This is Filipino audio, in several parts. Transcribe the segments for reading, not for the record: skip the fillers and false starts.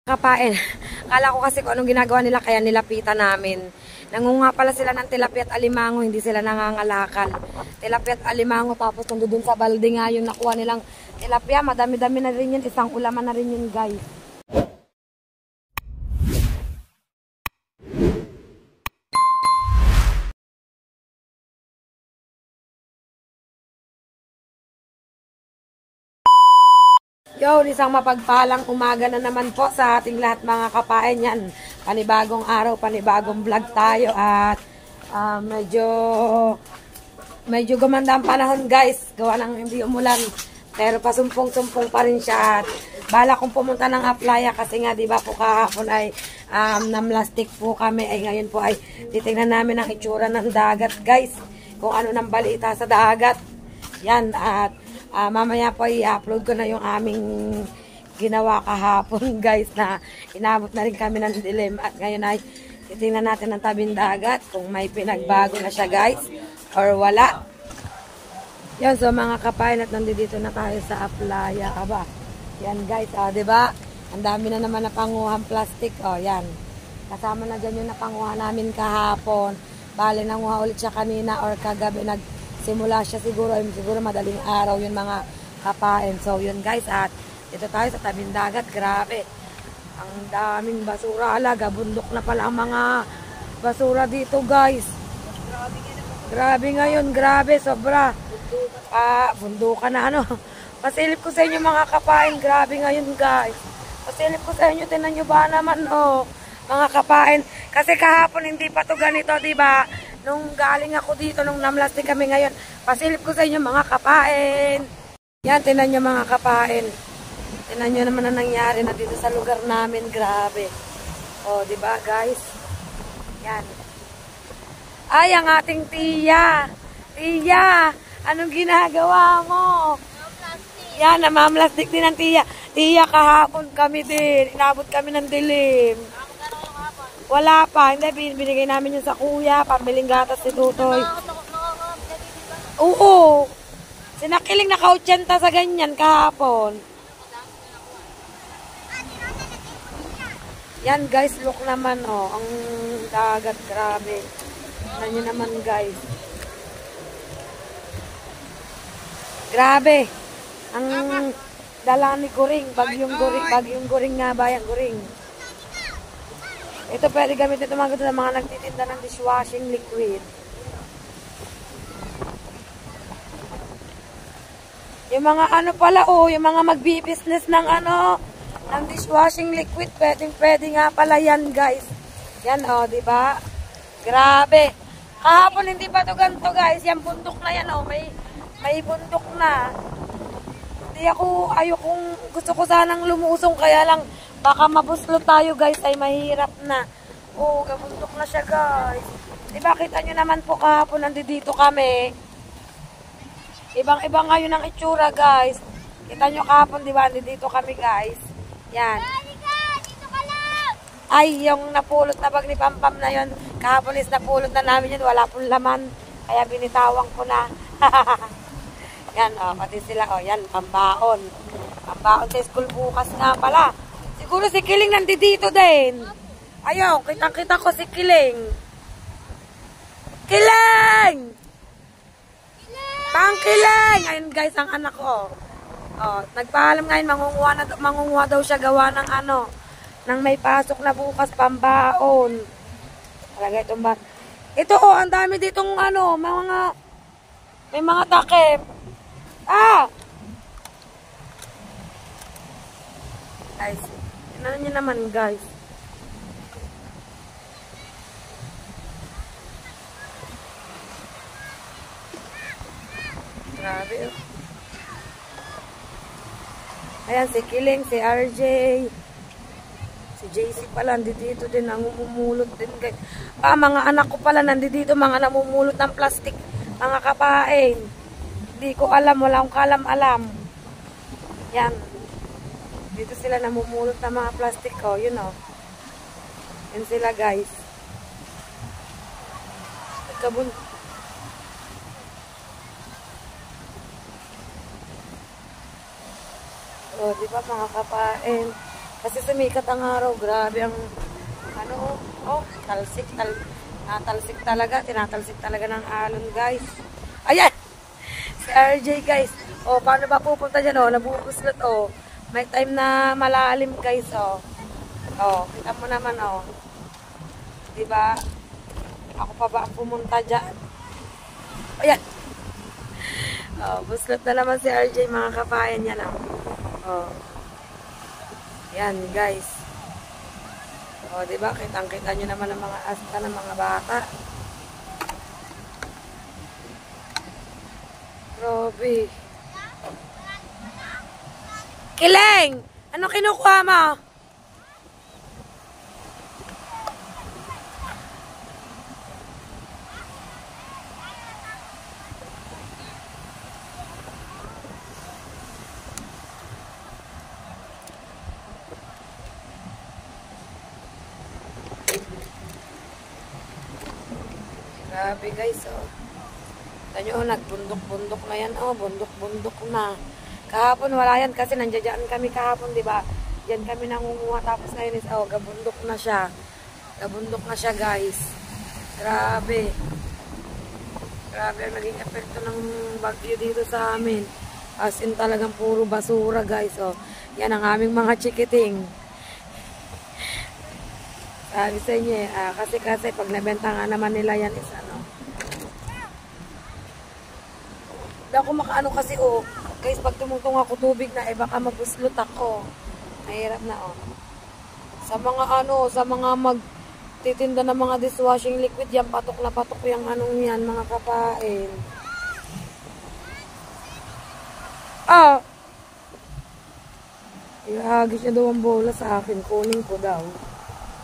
Kapain. Kala ko kasi kung anong ginagawa nila kaya nilapitan namin. Nangunga pala sila ng tilapia at alimango, hindi sila nangangalakal. Tilapia at alimango tapos nandun sa balde nga yung nakuha nilang tilapia. Madami-dami na rin yun. Isang ulaman na rin yun, guys. Yo, isang mapagpalang umaga na naman po sa ating lahat mga kapain yan. Panibagong araw, panibagong vlog tayo at medyo gumanda ang panahon guys. Gawa ng hindi umulan. Pero pasumpong-sumpong pa rin siya at bala kong pumunta ng Aplaya kasi nga diba po kahapon ay namlastik po kami. Ay ngayon po ay titingnan namin ang itsura ng dagat guys. Kung ano nang balita sa dagat. Yan at mamaya po i-upload ko na yung aming ginawa kahapon guys na inabot na rin kami ng dilim at ngayon ay titingnan natin ang tabing dagat kung may pinagbago na siya guys or wala. Yan, so mga kapain at nandito na tayo sa Aplaya. Aba, yan guys, diba? Ang dami na naman na panguhang plastic. Yan. Kasama na dyan yung napanguha namin kahapon. Bale, nanguha ulit siya kanina or kagabi simula siya siguro madaling araw yun mga kapain. So yun guys at dito tayo sa tabing dagat. Grabe. Ang daming basura. Alaga, bundok na pala ang mga basura dito guys. Grabe ngayon. Grabe. Sobra. Bundukan na ano. Pasilip ko sa inyo mga kapain. Grabe ngayon guys. Pasilip ko sa inyo. Tinan nyo ba naman mga kapain. Kasi kahapon hindi pa to ganito diba? Nung galing ako dito, nung namlastik kami ngayon, pasilip ko sa inyo mga kapain. Yan, tinan nyo mga kapain. Tinan nyo naman ang nangyari na dito sa lugar namin. Grabe. Diba guys? Yan. Ay, ang ating tiya. Tiya, anong ginagawa mo? Yan, namamlastik din ang tiya. Tiya, kahapon kami din. Inabot kami ng dilim. Wala pa. Hindi, binigay namin yun sa kuya. Pambiling gatas si Tutoy. Oo. Sinakiling naka-80 sa ganyan kahapon. Yan guys, look naman ang dagat. Grabe. Tignan nyo naman guys. Grabe. Ang dala ni Goring. Bagyong Goring nga ba yan? Goring. Ito pwede gamitin ito sa mga nagtitinda ng dishwashing liquid. Yung mga pala yung mga magbi-business ng ng dishwashing liquid, pwede nga pala yan guys. Yan di ba? Grabe. Kahapon hindi pa to ganito guys. Yan bundok na yan may bundok na. Gusto ko sanang lumusong kaya lang baka mabuslo tayo guys ay mahirap na. Gabundok na siya guys. Diba kita nyo naman po kahapon nandito kami. Ibang-ibang ngayon ang itsura guys. Kita nyo kahapon diba nandito kami guys. Yan. Ay yung napulot na bag ni Pampam na yun. Kahapon is napulot na namin yun. Wala pong laman. Kaya binitawang ko na. Yan pati sila yan pambaon. Pambaon sa school bukas nga pala. Siguro si Kiling nandito din. Ayaw, kitang-kita ko si Kiling. Kiling! Pang-Kiling! Ayun guys, ang anak ko. Nagpaalam ngayon, mangunguha daw siya gawa ng nang may pasok na bukas pambaon. Talaga itong ba? Ito ang dami ditong may mga takip. Guys, tingnan nyo naman guys. Grabe. Ayan si Kiling, si RJ. Si JC pala nandito din, namumulot din guys. Mga anak ko pala nandito, mga namumulot ng plastic. Mga kapain. Hindi ko alam, wala akong kalam-alam. Yan. Dito sila namumulot ng mga plastic yun Yan sila guys. Di ba mga kapain? Kasi sumikat ang araw. Grabe ang, ano, oh, talsik talaga. Tinatalsik talaga ng alon, guys. Ayan! Si RJ, guys. Oh, paano ba pupunta dyan, oh? Nabubuslot, oh. May time na malalim, guys, oh. Oh, kita mo naman, oh. Diba? Ako pa ba ang pumunta dyan? Ayan! Oh, buslot na naman si RJ, mga kabayan niya lang. Oh. Yan, guys. Oh, diba? Kitang-kita nyo naman ang mga asta ng mga bata. Grabe. Kileng! Ano kinukuha mo? Grabe, guys, oh. Tanyo, oh, nagbundok-bundok na yan, oh. Bundok-bundok na. Kahapon wala yan kasi nandiyan kami kahapon, di ba? Diyan kami nangunguha tapos ngayon is, oh, gabundok na siya. Gabundok na siya, guys. Grabe. Grabe ang naging epekto ng bagyo dito sa amin. As in talagang puro basura, guys, oh. Yan ang aming mga chikiting. Sabi sa inyo, kasi pag nabenta nga naman nila yan is ano. Hindi ako makaano kasi, oh. Guys, pag tumungtong ako tubig na, baka mabuslot ako. Mahirap na, oh. Sa mga ano, sa mga magtitinda ng mga dishwashing liquid, yan, patok na patok yung anong yan, mga kapain. Ah! Ihagis niya daw ang bola sa akin. Kunin ko daw.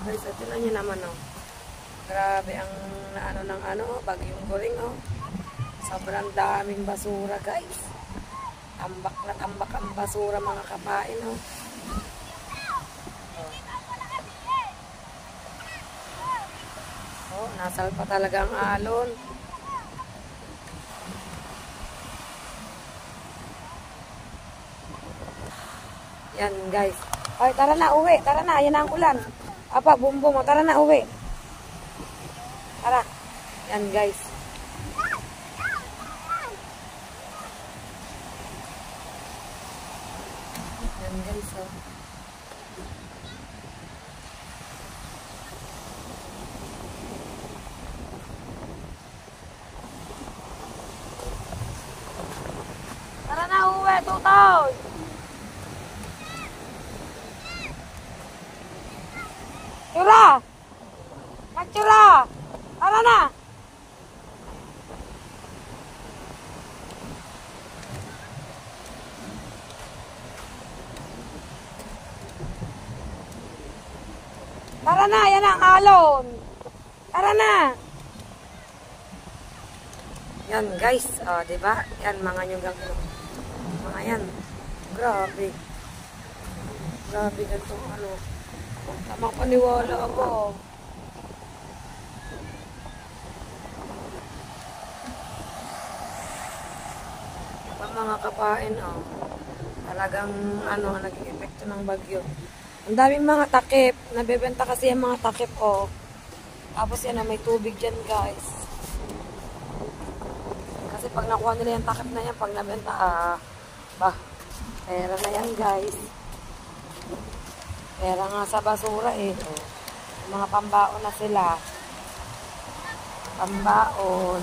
Guys, ito na niya naman, oh. Grabe ang naano ng ano, bagyong guling, oh. Sobrang daming basura, guys. Tambak na tambak ang basura, mga kapain, oh. Oh, nasalpa talaga ang alon. Yan, guys. Ay, tara na, uwi. Tara na, yan ang ulan. Apa, bumbong mo. Tara na, uwi. Tara. Yan, guys. Yan, guys, oh. Tara na, uwi, tutoy. Tsura! Magtsura! Tara na! Tara na! Yan ang alon! Tara na! Yan, guys. O, diba? Yan, mga nyugang. Mga yan. Grabe. Grabe ganitong ano. Tamang paniwala ako. Ang mga kapain, oh. Talagang, ano, naging epekto ng bagyo. Ang daming mga takip. Nabebenta kasi yung mga takip, oh. Tapos yan, may tubig dyan, guys. Kasi pag nakuha nila yung takip na yan, pag nabenta, pera na yan, guys. Pera nga sa basura, eh. Mga pambaon na sila. Pambaon.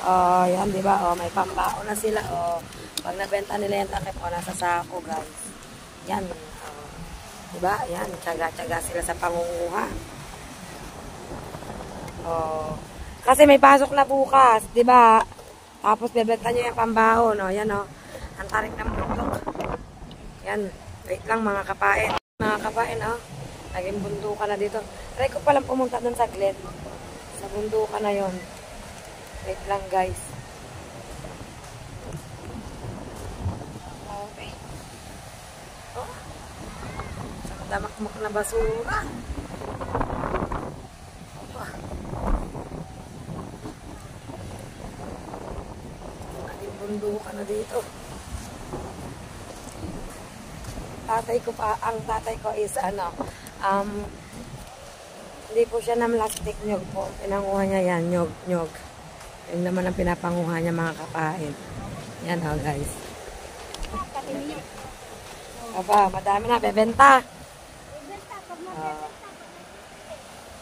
Oh, yan, di ba? Oh, may pambaon na sila. Oh, pag nabenta nila yung takip, oh, nasa sako, guys. Yan. Oh, di ba? Yan, tsaga-tsaga sila sa pangunguha. Oh, kasi may pasok na bukas, di ba? Tapos bebenta nyo yung pambaon, oh. Yan, oh. Ang tarik ng bundok. Yan. Wait lang, mga kapain. Mga kapain, oh. Naging bundukan na dito. Try ko palang pumunta dun sa Glen. Sa bundukan na yon. Wait lang, guys. Okay. Oh. Sa damak-mak na basura. Opa. Naging bundukan na dito. ang tatay ko is hindi po siya ng plastic nyog po. Pinanguha niya yan, nyog. Yung naman ang pinapanguha niya mga kapain. Yan o guys. Aba, madami na. Bebenta.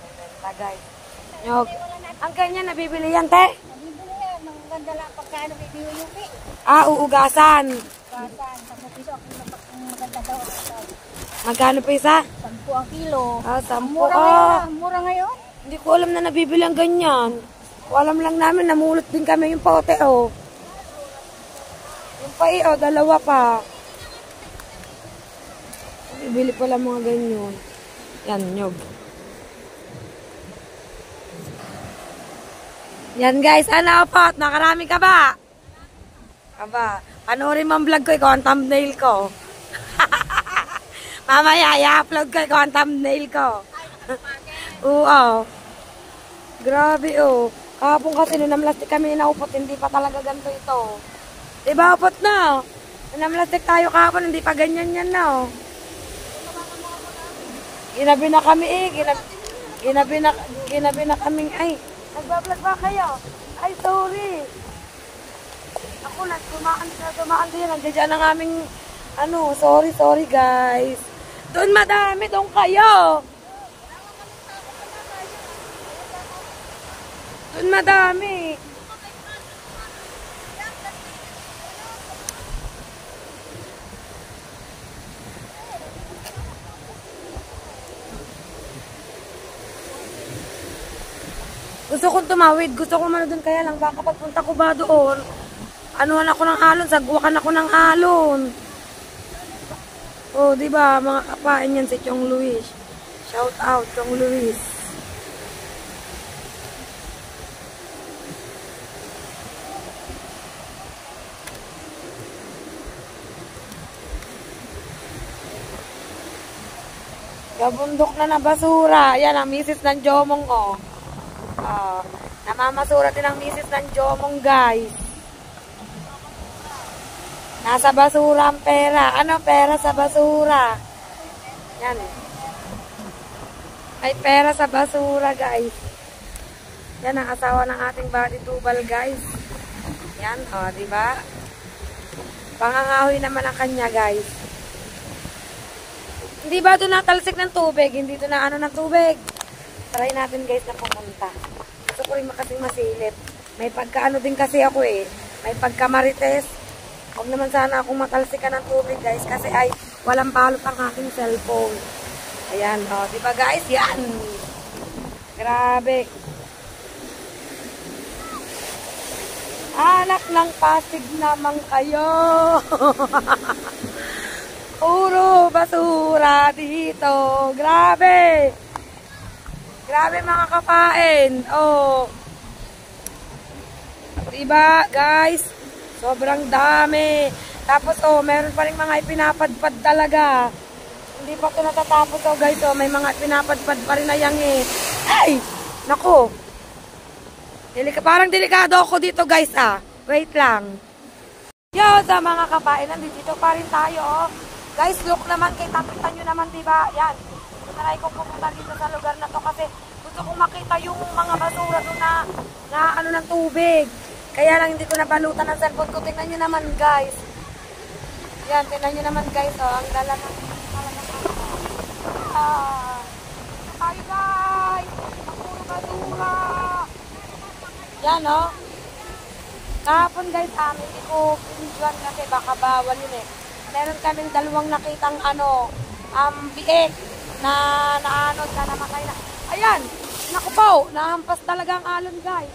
Bebenta guys. Nyog. Ang ganyan, nabibili yan, te? Nabibili yan. Maganda lang pagkaano bibili yung pi. Uugasan. Ugasan. 10 piso ang maganda daw. Magkano pa isa? 10 ang kilo. 10. Mura ngayon. Mura ngayon. Hindi ko alam na nabibili ang ganyan. Ko alam lang namin, namulot din kami yung pote, oh. Yung pa, oh, dalawa pa. Bibili pala mga ganyan. Yan, nyog. Yan guys, ano po? Nakarami ka ba? Aba, panoorin mo ang vlog ko, ikaw ang thumbnail ko. Mamaya, i-upload ko, ikaw ang thumbnail ko. Oo. Grabe, oh. Kahapon kasi nung namlastik kami inaupot, hindi pa talaga ganito ito. Diba, upot na? Nung namlastik tayo kahapon, hindi pa ganyan yan na, oh. Ginabi na kami, eh. Ginabi na kaming, ay, nagbablog ba kayo? Ay, sorry. Ako, dumaan din. Nandiyan ang aming, sorry guys. Doon madami, doon kayo. Doon madami. Gusto kong tumawid. Gusto kong mano doon kaya lang. Baka pagpunta ko ba doon? Anuhan ako ng alon. Sagwakan ako ng alon. Oh, di ba mga kapain yan si Chong Luis. Shout out, Chong Luis. Gabundok na basura. Yan ang misis ng Jomong, oh. Namamasura din ang misis ng Jomong, guys. Nasa basura ang pera. Ano pera sa basura? Yan. May pera sa basura, guys. Yan ang asawa ng ating body tubal, guys. Yan, oh, diba? Pangangahoy naman ang kanya, guys. Hindi ba ito natalsik ng tubig? Hindi ito na ng tubig. Try natin, guys, na pumunta. Gusto ko rin makasing masilip. May pagkaano din kasi ako, eh. May pagkamarites. Huwag naman sana akong matalsikan ng tubig, guys, kasi ay walang balot ang aking cellphone. Ayan, o. Diba, guys? Yan. Grabe. Anak ng Pasig naman kayo. Puro basura dito. Grabe. Grabe mga kapain. Oh. Diba, guys? Sobrang dami. Tapos, oh, meron pa rin mga ipinapadpad talaga. Hindi pa ito natatapos, oh, guys. Oh, may mga ipinapadpad pa rin na yang, eh. Ay! Naku! Parang delikado ako dito, guys, ah. Wait lang. Yo, sa mga kapain, nandito pa rin tayo, oh. Guys, look naman, kay tapitan nyo naman, diba? Yan. Tumaray ko pumunta dito sa lugar na to kasi gusto kong makita yung mga basura doon na ano ng tubig. Kaya lang hindi ko nabalutan ng cellphone ko. Tingnan nyo naman, guys. Yan, tingnan nyo naman, guys. Oh, ang dala ng ay, guys! Ang puro basura! Yan, oh. Kahapon, guys, hindi ko pinidyan kasi baka bawal yun, eh. Meron kaming dalawang nakitang biik na namatay na. Ayan! Naku po! Nahampas talaga ang alon, guys.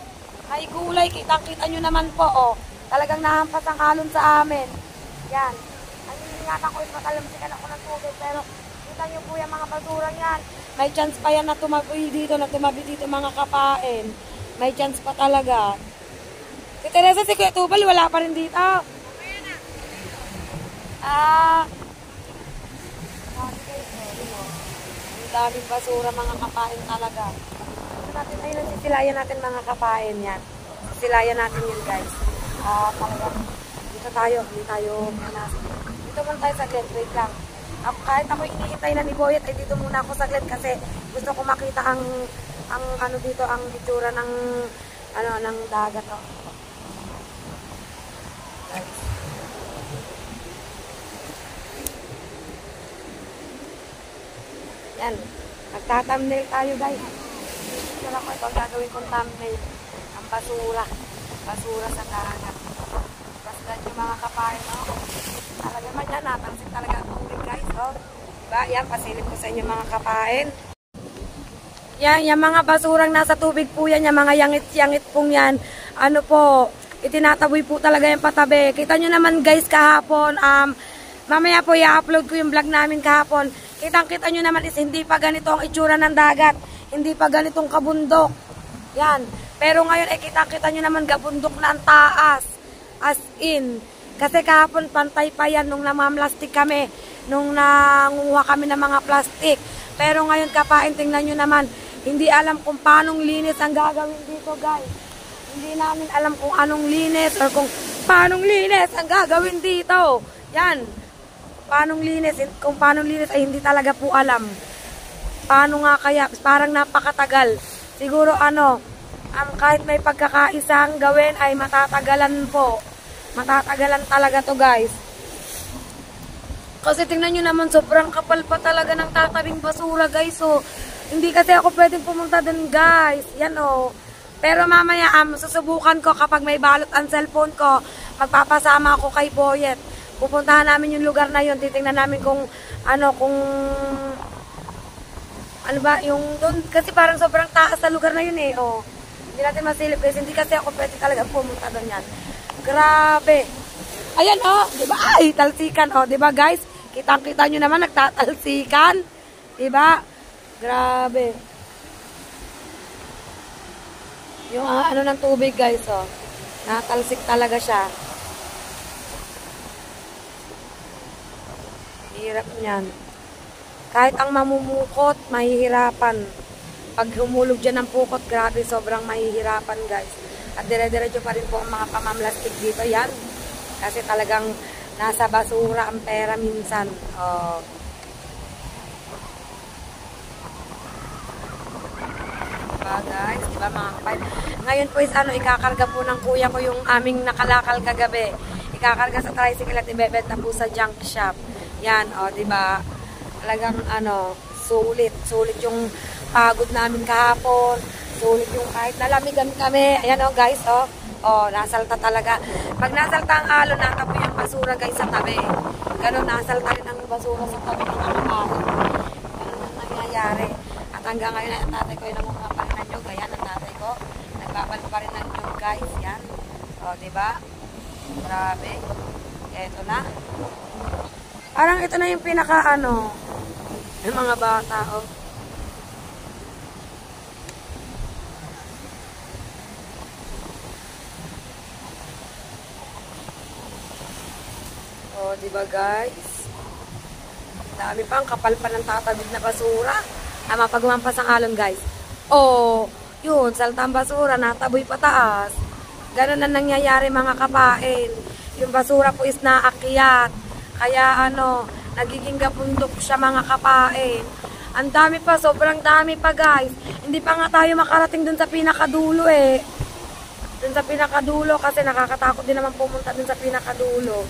Ay gulay, kitang-kita nyo naman po, oh. Talagang nahampas ang alon sa amin. Yan. Ang ingatan ko, matalamsikan ako ng tubig, pero kita nyo po yung mga basurang yan. May chance pa yan na tumabi dito mga kapain. May chance pa talaga. Si Teresa, si Kuya Tubal, wala pa rin dito. Ang daming basura mga kapain talaga. Ayun ang sisilayan natin mga kapain yan. Sisilayan natin yan, guys. Talaga. Dito tayo. Dito man tayo sa gate. Wait lang. Kahit ako iniintay na ni Boyet, ay dito muna ako saglit kasi gusto ko makita ang ano dito, ang itsura ng ano ng dagat. Oh. Yan. Magta-thumbnail tayo, guys. Ito lang ko ito ang gagawin kong thumbnail. Ang basura. Basura sa dagat. Basta yung mga kapain, oh. Talaga man yan, napansin talaga ang tubig, guys, oh. Diba? Yan, pasilip ko sa inyo mga kapain. Yan, yung mga basurang nasa tubig po yan, yung mga yangit-yangit pong yan. Ano po, itinataboy po talaga yung patabi. Kita nyo naman, guys, kahapon, mamaya po i-upload ko yung vlog namin kahapon. Kitang-kita nyo naman is hindi pa ganito ang itsura ng dagat. Hindi pa ganitong kabundok. Yan. Pero ngayon ay kitang-kita nyo naman kabundok na ang taas. As in. Kasi kahapon pantay pa yan nung namamlastik kami. Nung nanguha kami ng mga plastik. Pero ngayon kapain, tingnan nyo naman. Hindi alam kung paanong linis ang gagawin dito, guys. Hindi namin alam kung anong linis or kung paanong linis ang gagawin dito. Yan. Paanong linis, kung paanong linis ay hindi talaga po alam. Paano nga kaya, parang napakatagal. Siguro kahit may pagkakaisang gawin ay matatagalan po. Matatagalan talaga to, guys. Kasi tingnan nyo naman, sobrang kapal pa talaga ng tatabing basura, guys. So, hindi kasi ako pwedeng pumunta dun, guys. Yan, oh. Pero mamaya, susubukan ko kapag may balot ang cellphone ko, magpapasama ako kay Boyet. Pupuntahan namin yung lugar na yun. Titingnan namin kung ano ba, yung doon. Kasi parang sobrang taas sa lugar na yun eh. Oh. Hindi natin masilip guys. Hindi kasi ako pwede talaga pumunta doon yan. Grabe. Ayan oh. Diba? Ay, talsikan oh. Diba guys? Kitang-kita nyo naman nagtatalsikan. Diba? Grabe. Yung ano ng tubig guys oh. Natalsik talaga siya. Hirap niyan. Kahit ang mamumukot, mahihirapan. Pag humulog dyan ng pukot, grabe, sobrang mahihirapan, guys. At dire-diretso pa rin po ang mga pamamlastik dito. Yan. Kasi talagang nasa basura ang pera minsan. Oh. Diba, guys? Diba, mga kapay? Ngayon po is ikakarga po ng kuya ko yung aming nakalakal kagabi. Ikakarga sa tricycle at ibebenta po sa junk shop. Yan, o, diba? Talagang, sulit. Sulit yung pagod namin kahapon. Sulit yung kahit nalamigan kami. Ayan, o, guys, o. O, nasalta talaga. Pag nasalta ang alon, natapo yung basura, guys, sa tabi. Ganun, nasalta rin ang basura sa tabi ng mga alon. Ganun ang nangyayari. At hanggang ngayon, ang tatay ko yung nangunga pa rin ng nyug. Ayan, ang tatay ko. Nagbabal pa rin ng nyug, guys. Yan. O, diba? Grabe. Eto na. Parang ito na yung pinaka yung mga bata, oh. Oh, diba guys? Dami pa, ang kapal pa ng tatabig na basura. Mapagmampas ang alon, guys. Oh, yun, saltang basura, nataboy pataas. Ganun na nangyayari mga kapain. Yung basura po is naakyat. Kaya nagiging gabundok siya mga kapain. Ang dami pa, sobrang dami pa guys. Hindi pa nga tayo makarating dun sa pinakadulo eh. Dun sa pinakadulo kasi nakakatakot din naman pumunta dun sa pinakadulo.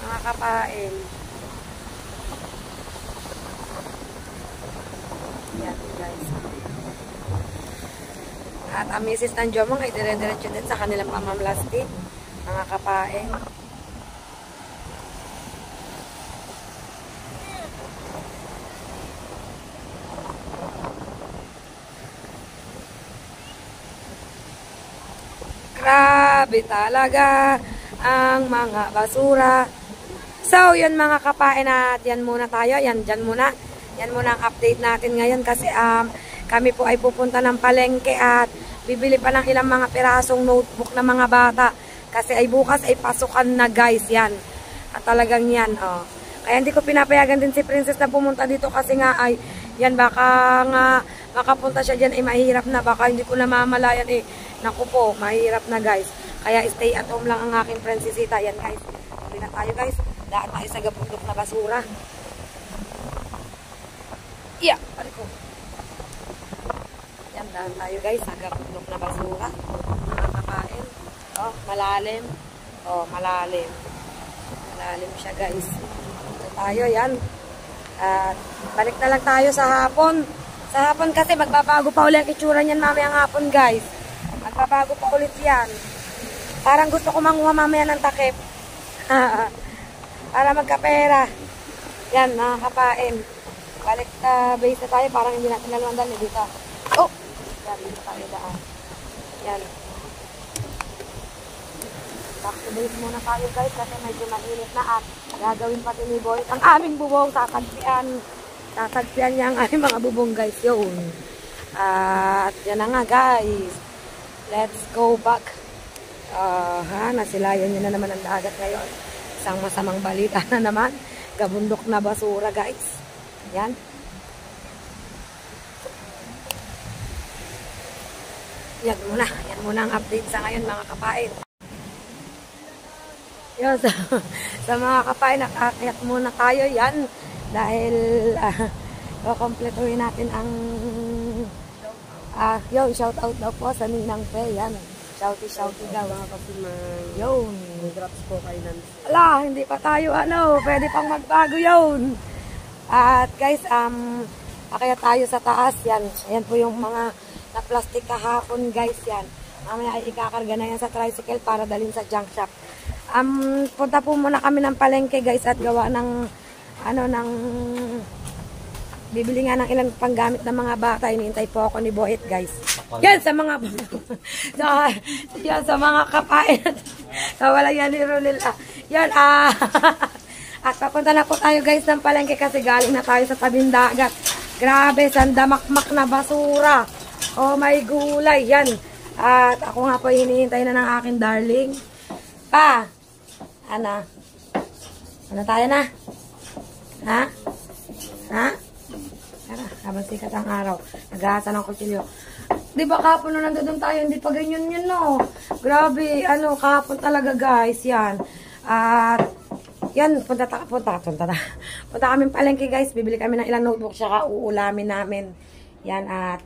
Mga kapain. Yan guys. At ang misis ng Jomong ay dire-diretso din sa kanilang pamamlastik. Mga kapain. Grabe talaga ang mga basura. So, yun mga kapain at yan muna tayo. Yan muna. Yan muna ang update natin ngayon kasi kami po ay pupunta ng palengke at bibili pa ng ilang mga pirasong notebook ng mga bata. Kasi ay bukas ay pasukan na guys. Yan. At talagang yan. Oh. Kaya hindi ko pinapayagan din si Princess na pumunta dito kasi nga ay yan baka nga makapunta siya dyan ay mahirap na. Baka hindi ko na mamalayan eh. Naku po, mahirap na guys. Kaya stay at home lang ang aking prinsesita. Yan guys. Hindi na tayo guys. Daan tayo sa gabundok na basura. Yeah, pare ko. Yan, daan tayo guys. Hagapundok na basura. Mga kapain. Oh, malalim. Oh, malalim. Malalim siya guys. Ito tayo, yan. At balik na lang tayo sa hapon. Sa hapon kasi magbabago pa ulit ang itsura niyan mamayang hapon guys. Magbabago pa ulit yan. Parang gusto ko manguha mamaya ng takip. Para magkapera. Yan, mga kapain. Balik base na tayo. Parang hindi natin naluandan dito. Oh! Yan, dito tayo daan. Yan. Back to base muna tayo guys kasi medyo mainit na at gagawin pati ni Boy ang aming bubong. Tatagpian niya ang aming mga bubong guys. Yun. At yan na nga guys. Let's go back. Nasilayan niya na naman ang dagat ngayon. Isang masamang balita na naman. Gabundok na basura guys. Yan. Yan muna ang update sa ngayon mga kapain. Yan, sa mga kapain, nakakayat muna tayo yan. Dahil kukompletuhin natin ang shout out daw po sa Ninang Pe. Yan. Shouty daw. Yun. Drops po kayo nan. Ala, hindi pa tayo pwede pang magbago yun. At guys, akaya tayo sa taas yan. Ayan po yung mga na-plastic kahapon guys yan. Mamaya ay ikakarga na yan sa tricycle para dalhin sa junk shop. Punta po muna kami ng palengke guys at gawa ng bibili nga ng ilang panggamit ng mga bata. Hinihintay po ako ni Boyet guys. Yan sa mga yan sa mga kapain. Wala yan ni Ronel. Yan at papunta na po tayo guys ng palengke kasi galing na tayo sa tabing dagat. Grabe, sandamakmak na basura. Oh my gulay. Yan. At ako nga po hinihintay na ng aking darling. Pa. Ano tayo na? Ha? Tara, habang sikat ang araw. Nag-aasa ng kutsilyo. Di ba kahapon na nandun tayo, hindi pa ganyan yun, no? Grabe, kahapon talaga guys, yan. At, yan, punta kami palengke guys, bibili kami ng ilang notebook, saka uulamin namin. Yan, at,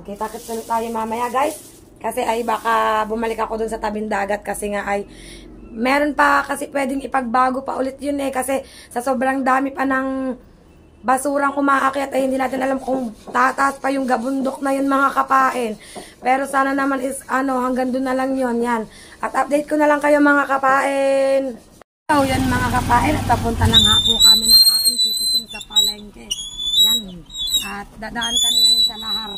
kita-kits ulit tayo mamaya guys. Kasi ay baka bumalik ako dun sa tabing dagat kasi nga ay, meron pa kasi pwedeng ipagbago pa ulit yun kasi sa sobrang dami pa ng basurang umaakyat ay hindi natin alam kung tataas pa yung gabundok na yun mga kapain. Pero sana naman is hanggang doon na lang yun. Yan. At update ko na lang kayo mga kapain. So yan mga kapain at papunta na nga po kami ng aking tititing sa palengke. Yan. At dadaan kami ngayon sa lahar.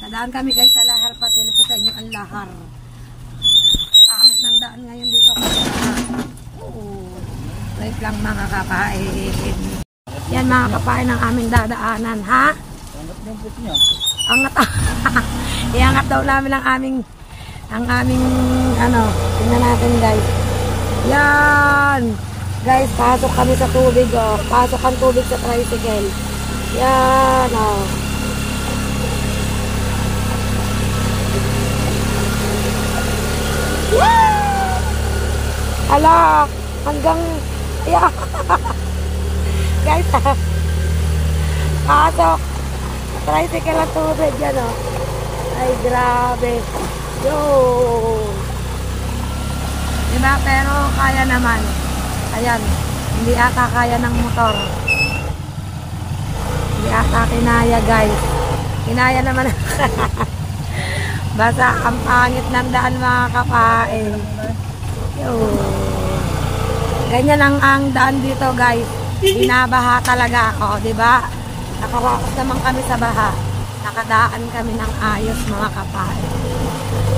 Dadaan kami guys sa lahar. Pasili ko sa inyo ang lahar. Pangit ng daan ngayon dito. Wait lang mga kapain. Yan mga kapain ang aming dadaanan, ha? Angat iangat daw namin ang aming tingnan natin guys. Yan. Guys, pasok kami sa tubig, oh. Pasok ang tubig sa tricycle. Yan, oh. Hala, hanggang guys, pasok tricycle ang tubig yan, oh. Ay grabe, yo, diba? Pero kaya naman. Ayan, hindi ata kaya ng motor, hindi ata kinaya guys. Kinaya naman. Basta ang pangit ng daan mga kapain. Yo, ganyan ang daan dito guys. Binabaha talaga ako, di ba? Nakaraos naman kami sa baha. Nakadaan kami ng ayos mga kapain.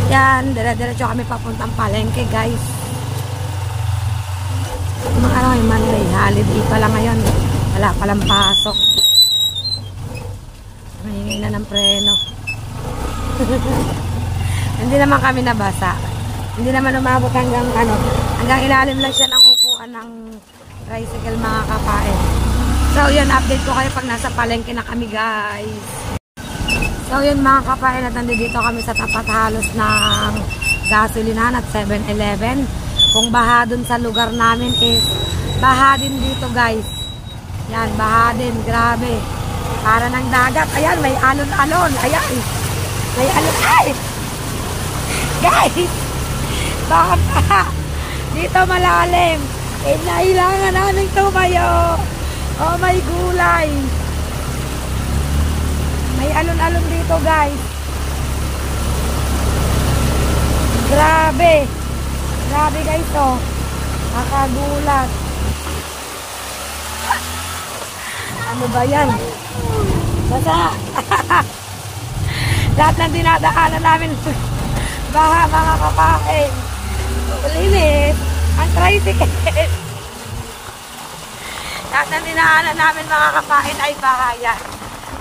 Yan, dire-diretso kami papuntang palengke guys. Yung Monday, holiday pala ngayon. Wala palang pasok. Mahingay na ng preno. Hindi naman kami nabasa. Hindi naman umabot hanggang ilalim lang siya ng upuan ng tricycle mga kapain. So yun, update ko kayo pag nasa palengke na kami guys. So yun mga kapain, at nandito kami sa tapat halos ng gasolinahan at 7-Eleven. Kung baha dun sa lugar namin is baha din dito guys. Yan, baha din, grabe. Para ng dagat. Ayan, may alon-alon. Ayan. May alon. Ay! Guys! Baka dito malalim. Kailangan namin tumayo. Oh, may gulay. May alon-alon dito, guys. Grabe. Grabe, guys, oh. Nakagulat. Ano ba yan? Basta. Lahat ng dinadaanan namin. Baha, mga kapain. Linis. Ang tricycle. Lahat ng dinaanan namin, mga kapain, ay bahayan.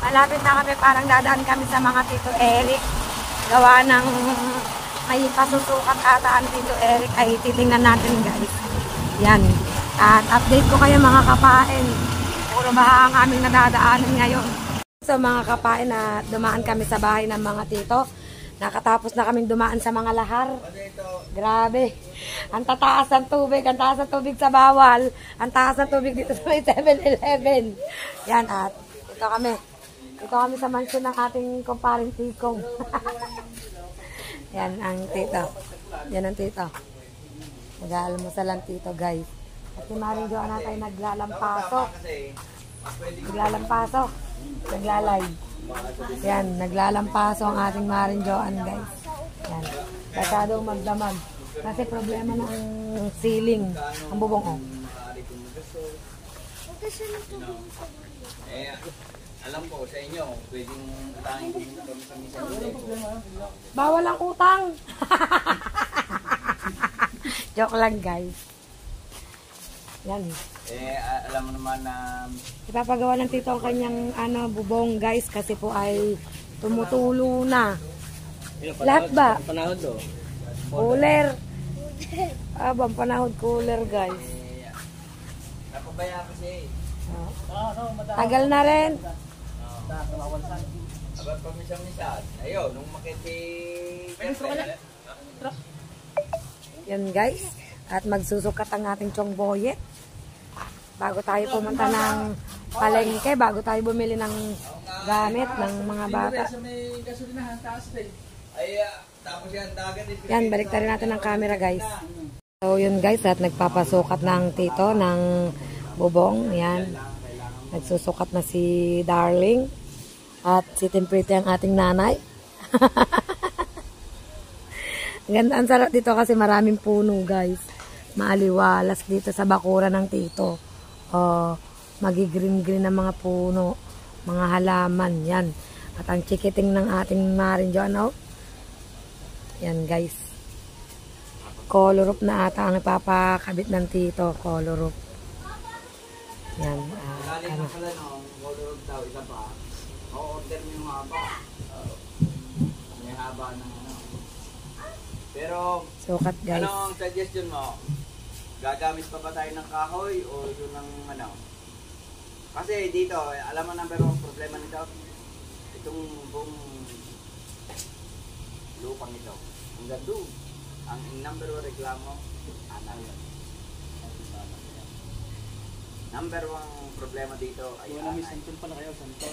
Malapit na kami, parang dadaan kami sa mga Tito Eric. Gawa ng may pasusukat ata ang Tito Eric. Ay titingnan natin, guys. Yan. At update ko kayo, mga kapain. Puro baha ang aming nadadaanan ngayon. So mga kapain, na dumaan kami sa bahay ng mga tito. Nakatapos na kaming dumaan sa mga lahar. Grabe. Ang tataas ng tubig. Ang taas ng tubig sa bawal. Ang taas ng tubig dito sa 7-Eleven. Yan, at ito kami. Ito kami sa mansion ng ating kumparing tikong. Yan ang tito. Yan ang tito. Mag-aalmusal ang tito, guys. At si Maring Joanna tayo naglalampasok. Naglalampasok. Naglalay. Yan, naglalampaso ang ating Maring Joanna, guys. Yan. Masyadong magdamag. Kasi problema ng ceiling. Ang bubong, oh. Alam ko sa inyo, pwedeng utangin kami sa misa. Bawal ang utang. Joke lang, guys. Yan. Alam mo naman na Ipapagawa ng tito ang kanyang bubong, guys, kasi po ay tumutulo na. Lahat ba? panahon do. Cooler. Abang panahon cooler, guys. Napabaya kasi. Tagal na rin. Abat pa misa-misa. Ayun, nung makiti... Yan, guys. At magsusukat ang ating chong boyet. Bago tayo pumunta ng palengke, bago tayo bumili ng gamit ng mga bata. Tapos yan, dagat. Yan, balik tayo natin ang camera, guys. So, yun, guys, at nagpapasukat ng tito ng bubong. Yan. Nagsusukat na si Darling. At si Timpriti ang ating nanay. Ganda, ang sarap dito kasi maraming puno, guys. Maaliwalas dito sa bakuran ng tito. Magi-green-green ng mga puno, mga halaman, yan. At ang chikiting ng ating Maring Joanna, yan, guys. Color roof na ata ang ipapakabit ng tito, color roof. Yan. Ano pala no, color daw, isa pa. O-order mo yung haba. May haba ng ano. Pero, Sukat, guys. ano ang suggestion mo? Gagamit pa ba tayo ng kahoy o yun ng ano? Kasi dito, alam mo number one problema nito? Itong buong lupang ito. Ang gando. Ang number one reklamo, ano yun? Number one problema dito ay Wala may santol pa na kayo, santol.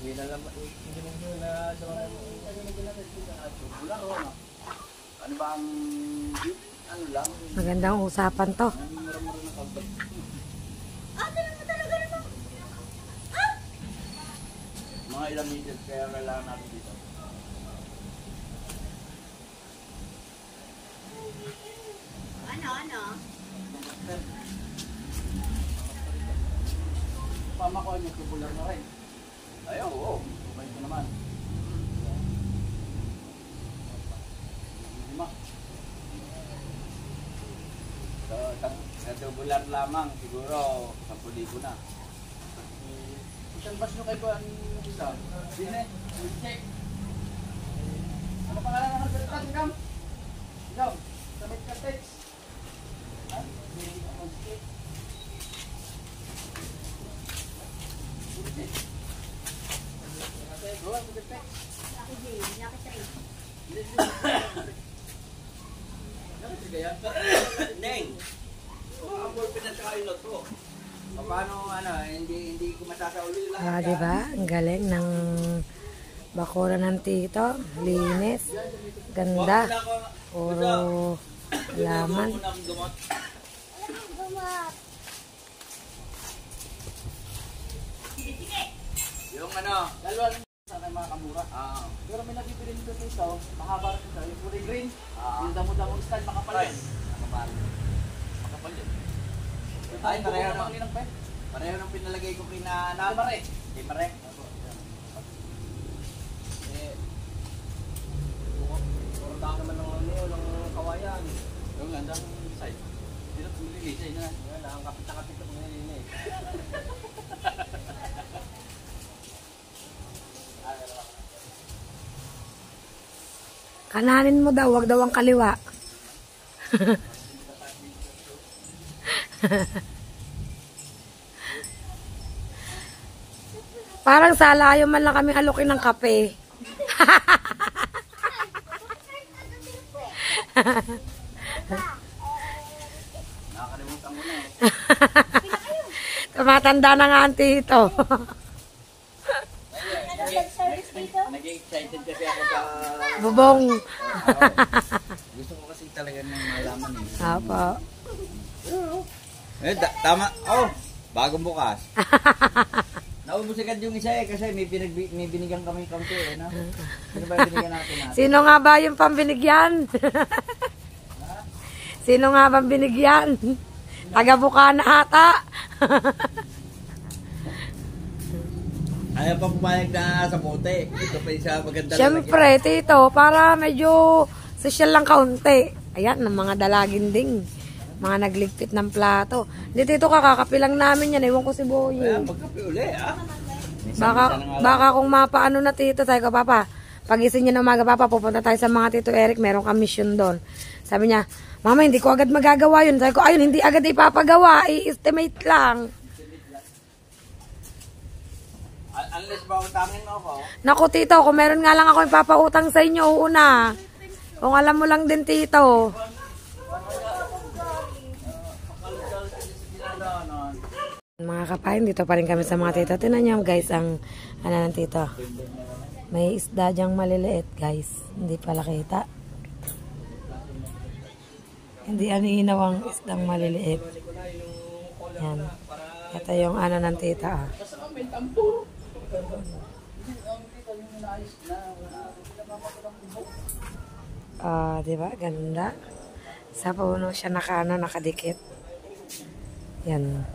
Hindi na lang, hindi na sa mga ano ba ang ano lang? Magandang usapan to. Mga ilang meters kaya kailangan natin dito. Ano? pamakuan yung tubular na rin. Ayaw, oo. May ito naman. 5. So, sa tubular lamang, siguro 10,000 na. Isang bus nyo kayo ang isa. Sine, check. Ano pangalan ng kalperitan, Ikam? Ikaw, sa Medcatex. Ha? May check. Go, Medcatex. Neng, Paano, hindi ko masasauli lahat. Diba? Ang galing ng bakura ng tito. Linis. Ganda. Puro laman. Yung Dalawa lang sa akin mga kamura. Pero may nabibili nito dito, mahaba rin ito, yung kulay green. Yung damo-damo style, makapal yan. Makapal yan. Ay, pareho ng ng kaninang pe. pareho ng pinalagay ko kina Di ba, Re? Di pare. Puro tao naman ng kawayan. Yung gandang side. Hindi na pumililisay na. Yan, nakakapit-kapit ako ngayon eh. Kananin mo daw, wag daw ang kaliwa. Parang sa layo man lang kami alukin ng kape. Nakakalimutan ko na eh. Tumatanda na nga ang tito. Naging excited kasi ako sa... Bubong. Gusto ko kasi talaga ng malaman eh. Apo. Tama. Oh, bagong bukas. Naubos agad yung isa eh kasi may binigyan kami kaunti eh, no? Sino ba yung binigyan natin? Sino nga ba yung pambinigyan? Sino nga bang binigyan? Taga-Bukana ata. Ayaw pa pumayag na sa bote. Ito pa isa maganda. Siyempre, tito, para medyo social lang kaunti. Ayan, ng mga dalagin ding. Mga nagligpit ng plato. Hindi, tito, kakakapilang namin yan. Ewan ko si Boy. Ayan, magkape uli, ah. Baka kung mapaano na, tito, sabi ko, Papa, pagising niya ng umaga, Papa, pupunta tayo sa mga Tito Eric. Meron kang mission doon. Sabi niya, Mama, hindi ko agad magagawa yun. Sabi ko, ayun, hindi agad ipapagawa. I-estimate lang. Unless ba utangin mo ako? Naku, tito, kung meron nga lang ako ipapautang sa inyo, una. Kung alam mo lang din, tito. Mga kapain, dito pa rin kami sa mga tito. Tinan niyo, guys, ang ano ng tito. May isda dyang maliliit, guys. Hindi pala kita. Hindi aninaw ang isdang maliliit. Yan. Ito yung ano ng tita, ah. Diba? Ganda. Sa puno siya nakadikit. Yan.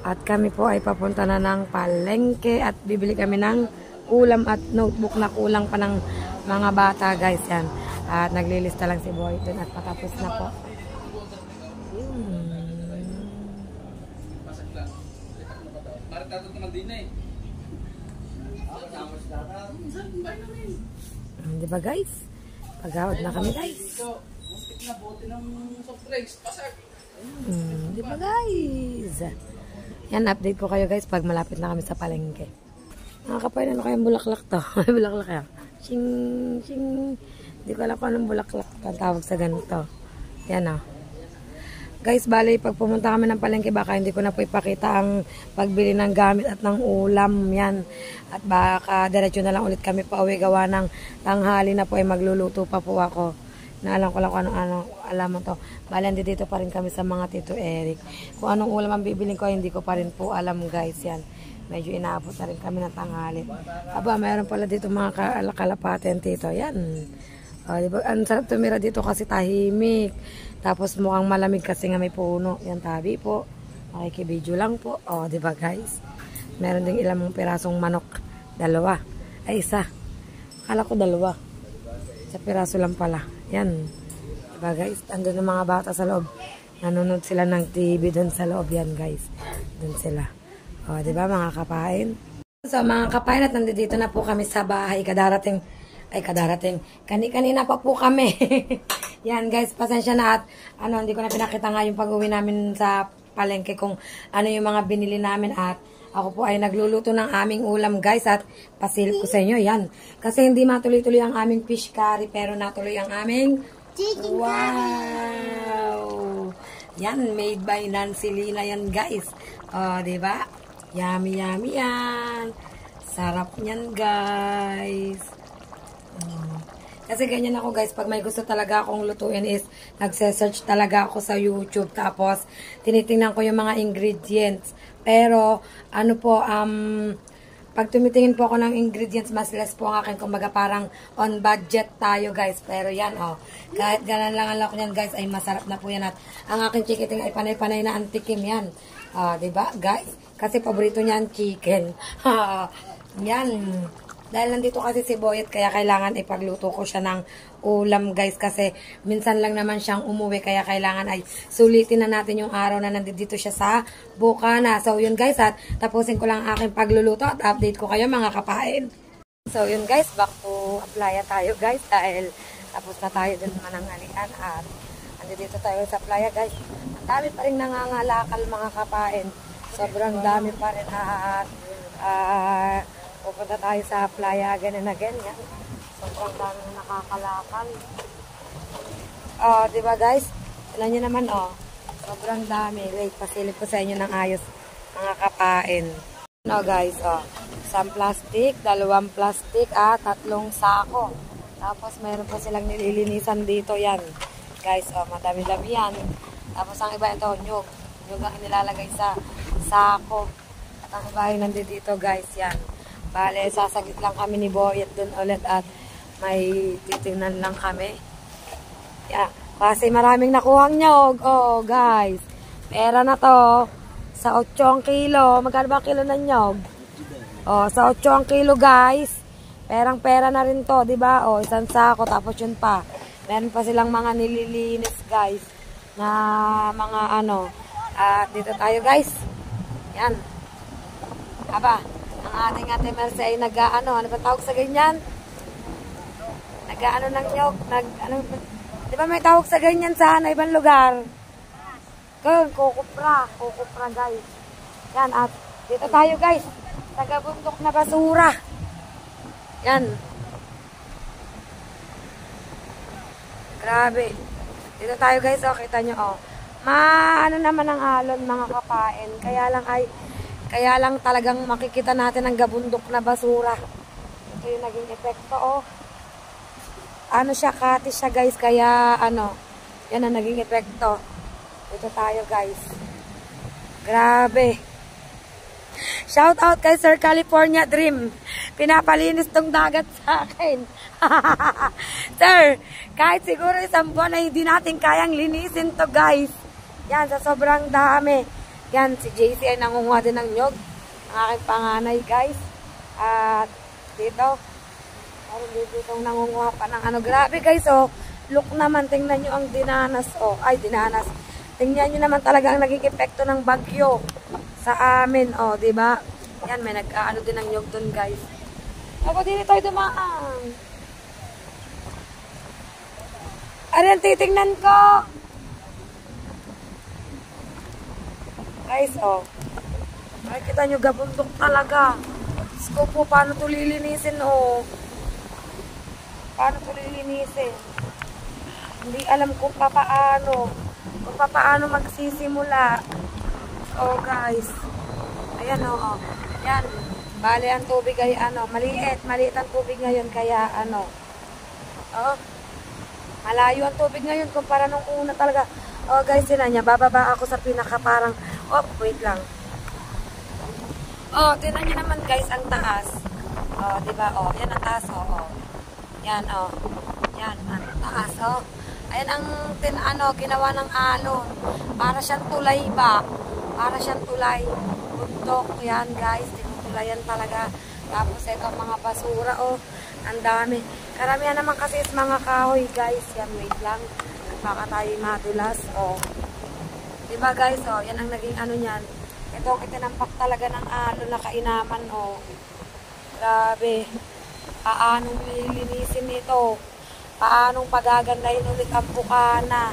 At kami po ay papunta na ng palengke at bibili kami ng ulam at notebook na kulang pa ng mga bata, guys. Yan. At naglilista lang si Boy dun at patapos na po. Diba, guys? Pagawad na kami, guys. Diba, guys? Yan, update ko kayo, guys, pag malapit na kami sa palengke. Nakakapain, ano kayang bulaklak to? Bulaklak kaya. Shing, shing. Hindi ko alam kung anong bulaklak ang tawag sa ganito. Yan, oh. Guys, bali, pag pumunta kami ng palengke, baka hindi ko na po ipakita ang pagbili ng gamit at ng ulam. Yan. At baka diretso na lang ulit kami pa uwi gawa ng tanghali na po ay magluluto pa po ako. Naalam ko lang kung ano alam mo to. Bali, dito pa rin kami sa mga Tito Eric. Kung anong ulam ang bibiling ko, hindi ko pa rin po alam, guys. Yan. Medyo inaabot na rin kami ng tanghali. Aba, mayroon pala dito mga kalapate, tito. Yan. Diba? Ang sarap tumira dito kasi tahimik. Tapos mukhang malamig kasi nga may puno. Yan, tabi po. Makikibidyo lang po. Diba, guys? Meron ding ilang pirasong manok. Dalawa. Ay, isa. Akala ko dalawa. Sa piraso lang pala. Yan. Diba, guys? Andun ang mga bata sa loob. Nanonood sila ng TV dun sa loob. Yan, guys. Dun sila. Diba, mga kapain? So, mga kapain, at nandito na po kami sa bahay. Kadarating. Kanina pa po kami. Yan, guys, pasensya na at hindi ko na pinakita nga yung pag-uwi namin sa palengke kung ano yung mga binili namin at ako po ay nagluluto ng aming ulam, guys, at pasilip ko sa inyo, yan. Kasi hindi matuloy-tuloy ang aming fish curry pero natuloy ang aming wow! Yan, made by Nancy Lina yan, guys. Di ba? Yummy, yummy yan. Sarap niyan, guys. Kasi ganyan ako, guys. Pag may gusto talaga akong lutuin is nagse-search talaga ako sa YouTube. Tapos, tinitingnan ko yung mga ingredients. Pero, ano po, pag tumitingin po ako ng ingredients, mas less po ang akin. Kumbaga parang on budget tayo, guys. Pero yan, kahit ganan lang ako yan, guys, ay masarap na po yan. At ang aking chikiting ay panay-panay na antikim yan. Diba, guys? Kasi paborito niyan, chicken. Yan. Dahil nandito kasi si Boyet, kaya kailangan ipagluto ko siya ng ulam, guys. Kasi minsan lang naman siyang umuwi, kaya kailangan ay sulitin na natin yung araw na nandito siya sa Bukana. So, yun, guys, at tapusin ko lang aking pagluluto at update ko kayo, mga kapain. So, yun, guys, back to Aplaya tayo, guys, dahil tapos na tayo dun mananghalian at nandito tayo sa Aplaya, guys. Ang dami pa rin nangangalakal, mga kapain. Sobrang dami pa rin at pupunta tayo sa Playa again and again. Yan. Sobrang dami na nakakalakal. Diba, guys? Alam nyo naman, sobrang dami. Wait, pasilip ko sa inyo ng ayos, mga kapain. Guys, isang plastic, 2 plastic, 3 sako. Tapos, meron pa silang nililinisan dito. Yan. Guys, madami-dami yan. Tapos, ang iba ito, nyug. Nyug ang nilalagay sa sako. At ang iba ay nandito, guys. Yan. Bale, sasagit lang kami ni Boyet dun ulit at may titingnan lang kami. Yeah. Kasi maraming nakuhang nyog. Guys. Pera na to. Sa 8 ang kilo. Magkano ba kilo ng nyog? Sa 8 ang kilo, guys. Perang-pera na rin to, diba? Isang sako. Tapos yun pa. Meron pa silang mga nililinis, guys. Na mga At dito tayo, guys. Yan. Aba. Ang ating Ate Mercy ay ano ba tawag sa ganyan? Ng nyog. Di ba may tawag sa ganyan sa ibang lugar? Kukupra. Kukupra, guys. Yan, at dito tayo, guys. Taga-bundok na basura. Yan. Grabe. Dito tayo, guys. Kita nyo, ano naman ang alon, mga kapain. Kaya lang talagang makikita natin ang gabundok na basura. Ito yung naging epekto, Ano siya, kati siya, guys. Kaya, yan ang naging epekto. Ito tayo, guys. Grabe. Shout out kay Sir California Dream. Pinapalinis tong dagat sa akin. Sir, kahit siguro isang buwan na hindi natin kayang linisin to, guys. Yan, sa sobrang dami. Yan, si JC ay nangunguha din ng nyog. Ang aking panganay, guys. At dito, dito nangunguha pa ng Grabe, guys, look naman, tingnan nyo ang dinanas, dinanas. Tingnan nyo naman talaga ang naging epekto ng bagyo sa amin, diba? Yan, may din ng nyog dun, guys. Ako, dito tayo dumaan. Ayan, titingnan ko. Guys, makikita nyo, gabundok talaga. Sko po, paano ito lilinisin, Paano ito lilinisin? Hindi alam kung papaano. Kung papaano magsisimula. Guys. Ayan, Yan. Bale, ang tubig ay, maliit ang tubig ngayon, kaya, malayo ang tubig ngayon, kumpara nung una talaga. Guys, sila niya, bababa ako sa pinaka parang, wait lang. Tingnan niyo naman, guys, ang taas. Diba, yan ang taas, Yan, yan, ang taas, Ayan ang, ginawa ng alon. Para siyang tulay ba? Para siyang tulay. Bundok, yan, guys, tinutulayan talaga. Tapos, ito, mga basura, ang dami. Karamihan naman kasi is mga kahoy, guys. Yan, wait lang. Baka tayo madulas, Diba, guys, yan ang naging niyan. Ito ang itinampak talaga ng alon na kainaman, Grabe. Paanong lilinisin ito? Paanong pagagandahin ulit ang Bukana?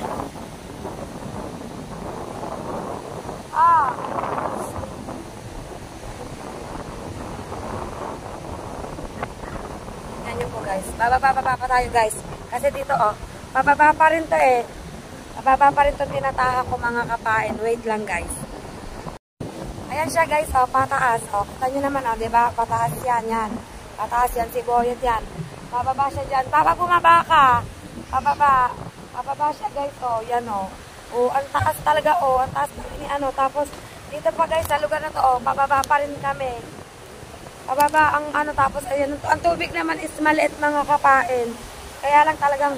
Yan yun po, guys. Bababa tayo, guys. Kasi dito, bababa pa rin to, Mababa pa rin itong tinataha ko mga kapain. Wait lang guys. Ayan siya guys, oh, pataas. Oh, kita nyo naman, oh, diba? Pataas yan, yan. Pataas yan, sibuyas yan. Pababa siya dyan. Papa, bumaba ka. Pababa. Pababa siya guys, oh, yan oh. Oh, ang taas talaga, oh. Ang taas ni ano. Tapos, dito pa guys, sa lugar na to, oh, pababa pa rin kami. Pababa ang ano, tapos, ayan, ang tubig naman is maliit mga kapain. Kaya lang talagang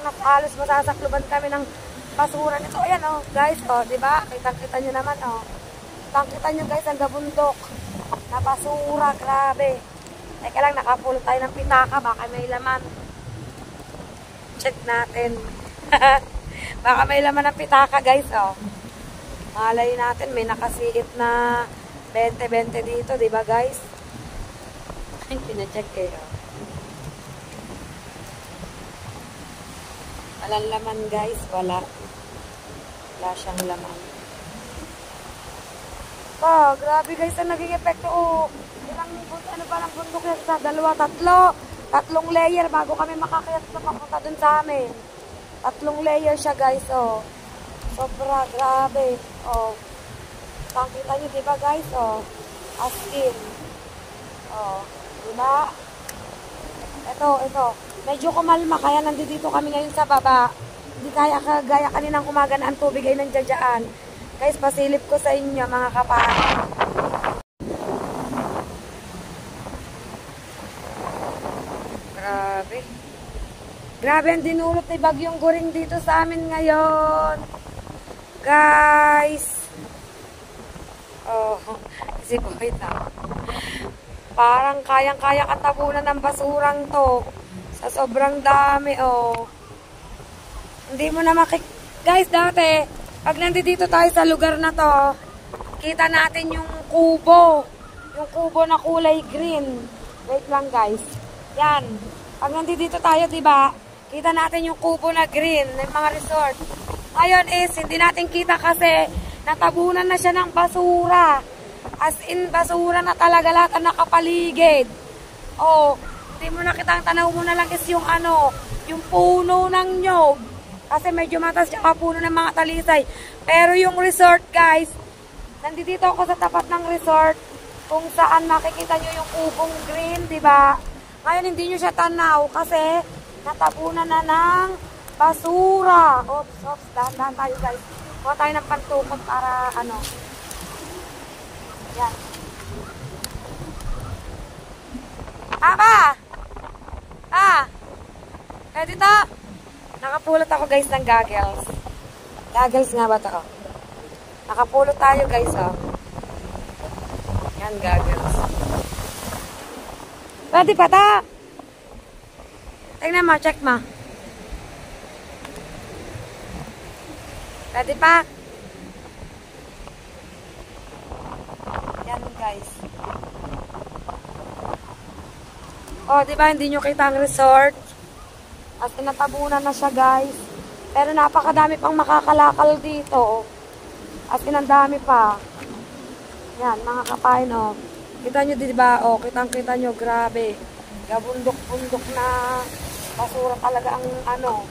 halos masasakluban kami ng basura nito. Ayan oh, guys, oh, 'di ba? Kita niyo naman oh. Kita niyo guys ang gabundok na basura, grabe. Teka lang, nakapulot tayo ng pitaka, baka may laman. Check natin. Baka may laman ng pitaka, guys, oh. Malay natin may nakasiit na 20-20 dito, 'di ba, guys? Ay, pina-check eh. Oh. Walang laman guys, wala siyang laman. Grabe guys ang naging epekto. Oh, ilang ano ba ng bundok yan sa tatlong layer bago kami makakayat na papunta dun sa amin. 3 layer siya guys, oh. Sobra, grabe. Oh. Pakita nyo diba guys, oh. As in. Oh, diba? Ito. Medyo kumalma, kaya nandito kami ngayon sa baba. Hindi kaya kagaya kaninang umaga na ang tubig ay nandiyan. Guys, pasilip ko sa inyo mga kapatid. Grabe. Grabe ang dinulot ni Bagyong Guring dito sa amin ngayon. Guys. Oh, si Boy na. Parang kayang-kaya katabunan ng basurang to. Sa sobrang dami, oh. Hindi mo na Guys, dati, pag nandito tayo sa lugar na to, kita natin yung kubo. Yung kubo na kulay green. Wait lang, guys. Yan. Pag nandito tayo, diba, kita natin yung kubo na green, ng mga resort. Ngayon is, hindi natin kita kasi natabunan na siya ng basura. As in, basura na talaga lahat ang nakapaligid. Oh, hindi mo nakita, ang tanaw mo na lang is yung ano, yung puno ng nyog. Kasi medyo matas yung puno ng mga talisay. Pero yung resort guys, nandito ako sa tapat ng resort kung saan makikita nyo yung kubong green, diba? Ngayon hindi nyo siya tanaw kasi natabunan na ng basura. Oops, dahan-dahan tayo guys. Kuha tayo ng pantukot para ano. Yan. Dito. Nakapulot ako guys ng goggles. Goggles nga ba ito? Oh. Nakapulot tayo guys, oh. Yan, goggles. Pwede pa ta? Tingnan mo, check mo. Pwede pa? Yan guys. Oh, diba hindi nyo kita ang resort? At natabunan na siya guys. Pero napakadami pang makakalakal dito. At inandami pa. Yan, mga kapain, oh. Kita nyo diba, oh, kitang-kita nyo, grabe. Gabundok-bundok na basura talaga ang ano.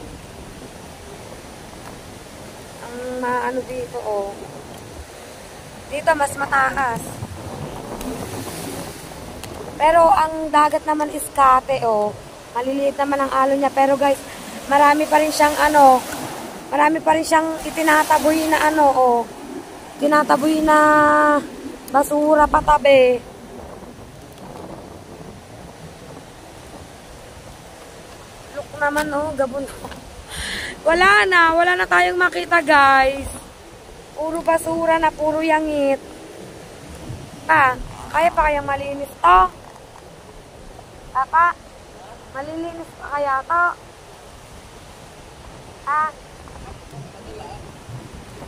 Ang maano dito, oh. Dito mas mataas. Pero ang dagat naman is Kate, oh. Maliliit naman ang alon niya. Pero guys, marami pa rin siyang ano, marami pa rin siyang itinataboy na ano, oh. Tinataboy na basura patabi. Look naman, oh, gabon. Wala na tayong makita guys. Puro basura na, puro yangit. Kaya pa kayang malinis to? Papa? Malilinis pa kaya to?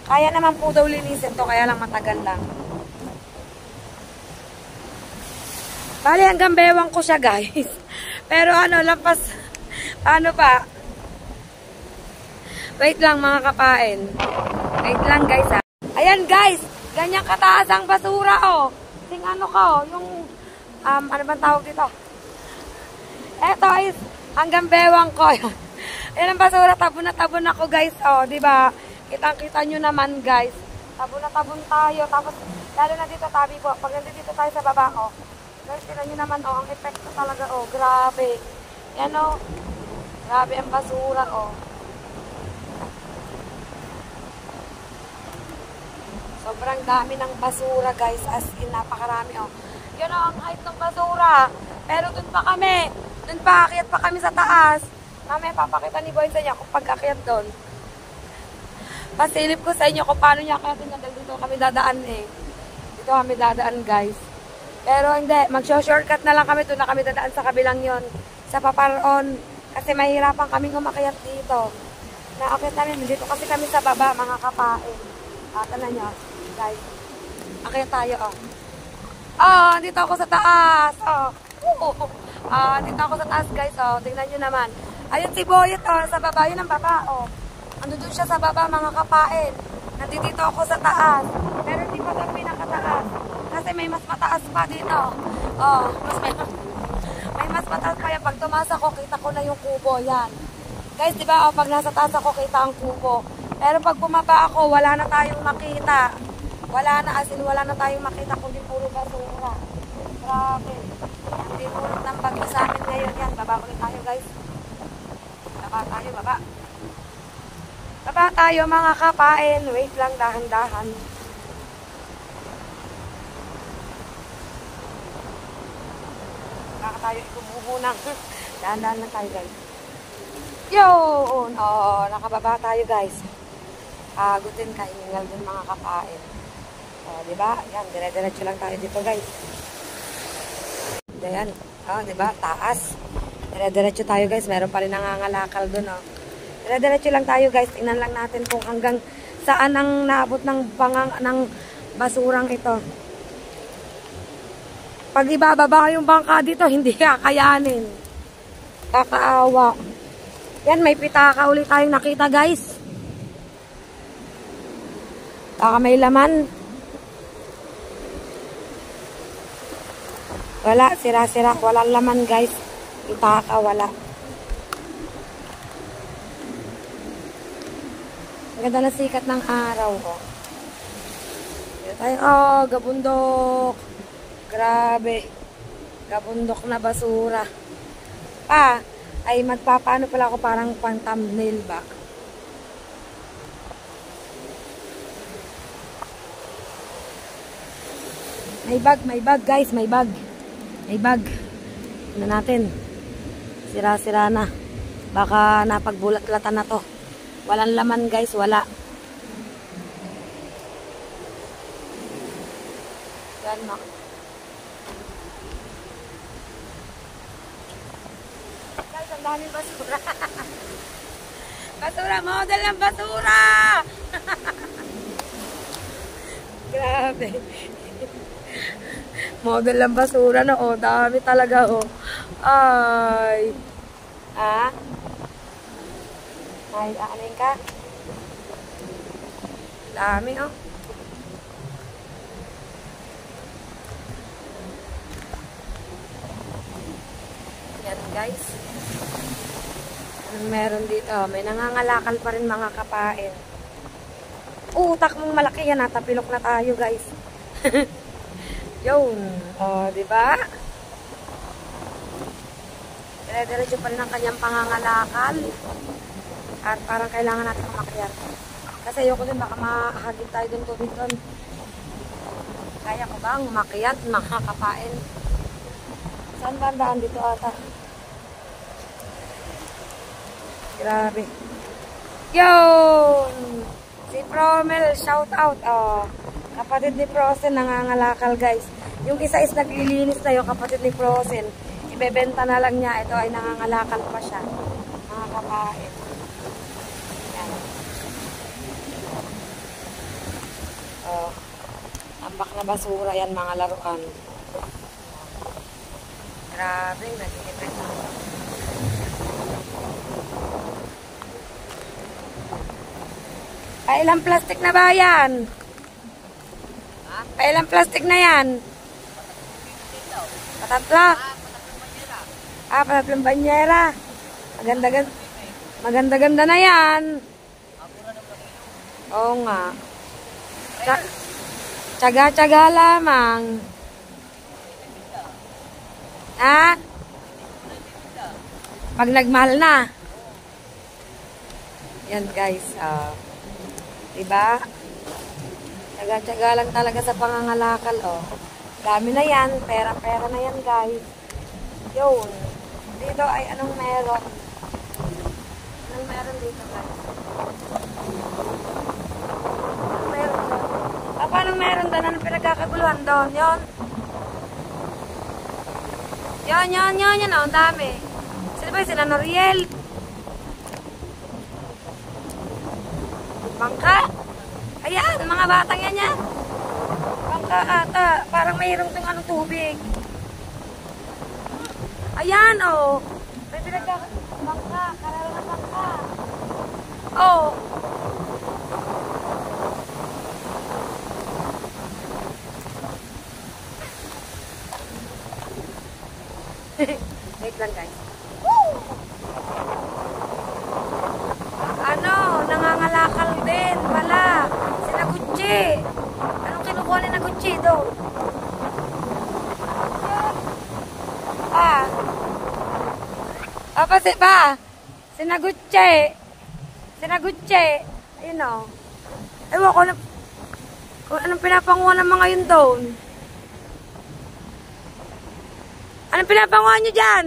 Kaya naman po daw linisin to, kaya lang matagal lang. Bali, hanggang bewang ko siya guys. Pero ano, lampas, ano pa? Wait lang mga kapain. Wait lang guys ha. Ayan guys, ganyan kataas ang basura oh. Ting ano ko, yung, ano bang tawag dito? Eto is, hanggang bewang ko. Ayan ang basura, tabon na tabon ako guys. Oh, di ba? Kitang-kita nyo naman guys. Tabon na tabon tayo. Tapos, lalo na dito tabi po. Pag nandito tayo sa baba, oh. Guys, tignan nyo naman, oh. Ang epekto talaga, oh. Grabe. Yan, oh. Grabe ang basura, oh. Sobrang dami ng basura guys. As in, napakarami, oh. Yun, oh, ang height ng basura. Pero dun pa kami. Dun pa, akyat pa kami sa taas. Mamaya, papakita ni Boy sa inyo kung pag-akyat doon. Pasilip ko sa inyo kung paano niya akyatin yan. Dito kami dadaan eh. Dito kami dadaan guys. Pero hindi, mag-shortcut na lang kami. Doon na kami dadaan sa kabilang yon, sa Paparon. Kasi mahirapan kaming umakyat dito. Naakyat namin. Dito kasi kami sa baba, mga kapain. Tanan nyo, guys. Akyat tayo, oh. Oh, dito ako sa taas. Oh. Dito ako sa taas, guys. Oh, tingnan nyo naman. Ayun si Boyet, oh, sa baba. Yun ang baba, oh. Ando doon siya sa baba, mga kapain. Nandito ako sa taas. Pero hindi pa ito pinakataas. Kasi may mas mataas pa dito. Oh, may mas mataas pa yan. Pag tumaas ako, kita ko na yung kubo. Yan. Guys, di ba, oh, pag nasa taas ako, kita ang kubo. Pero pag bumaba ako, wala na tayong makita. Wala na, as in, wala na tayong makita kundi puro basura. Grabe. Ang tinulog ng bagyo sa amin ngayon yan. Baba ulit tayo, guys. Baba tayo, baba. Baba tayo, mga kapain. Wait lang, dahan-dahan. Baka tayo ikumuhunang. Dahan-dahan lang tayo, guys. Yun! Oo, nakababa tayo, guys. Agutin ka, iningal din mga kapain. O, diba? Yan, dire-diretso lang tayo dito, guys. Ayan. O, diba? Taas. Dire-diretso tayo, guys. Meron pa rin nangangalakal dun, o. Dire-diretso lang tayo, guys. Tingnan lang natin kung hanggang saan ang naabot ng basurang ito. Pag ibababa yung bangka dito, hindi kakayanin. Kakaawa. Yan, may pitaka ulit tayong nakita, guys. Baka may laman. Wala, sira-sira. Walang laman, guys. Pitaka, wala. Ang ganda na sikat ng araw, oh. Dito tayo, oh, gabundok. Grabe. Gabundok na basura. Ay magpapaano pala ako parang pang thumbnail ba? May bag guys, may bag. May bag. Ano natin? Sira-sira na. Baka napagbulat-latan na to. Walang laman guys, wala. Yan no. Guys, ang daming basura. Basura, model ng basura! Grabe. Model ng basura na, oh. Dami talaga, oh. Ay. Ay, aanin ka. Dami, oh. Yan, guys. Anong meron dito? May nangangalakal pa rin mga kapain. Utak mong malaki yan. Natapilok na tayo, guys. Yun. O, diba? Dire-diretso pa rin ang kanyang pangangalakal. At parang kailangan natin umakyat. Kasi ayoko din baka mahagin tayo dun tubig dun. Kaya ko bang umakyat, makakapain? Saan ba ang daan dito ata? Grabe. Yun! Si Promel, shout out. Oh, kapatid ni Frozen, nangangalakal guys. Yung isa is naglilinis na yung kapatid ni Frozen. Ibebenta na lang niya. Ito ay nangangalakal pa siya. Mga kapain. Yan. Oh, tambak na basura yan mga laruan. Grabe, nag-iipit na. Ilang plastic na ba yan? Ilang plastic na yan? Patatla? Patatlong banyera. Maganda-ganda. Maganda-ganda na yan. Oo nga. Tsaga-tsaga lamang. Ha? Pag nagmahal na. Yan guys. Diba? Tsaga-tsaga lang talaga sa pangangalakal. Dami na yan. Pera-pera na yan guys. Yun. Dito ay anong meron? Anong meron dito guys? Anong meron doon? Paano meron doon? Anong pinagkakaguluhan doon? Yun. Yan. Ang dami. Sino ba yun? Sina Noriel? Bangka? Ayan, mga batang yan. Bangka ata. Parang mayroong itong anong tubig. Ayan, may bangka. Karala ng bangka. Wait lang guys. Nangangalakal din pala. Sina Gucci. Anong kinukuha ni na Gucci doon? Sina Gucci. Ayun ewan ko kung anong pinapanguha ng mga yun doon. Anong pinapanguha nyo dyan?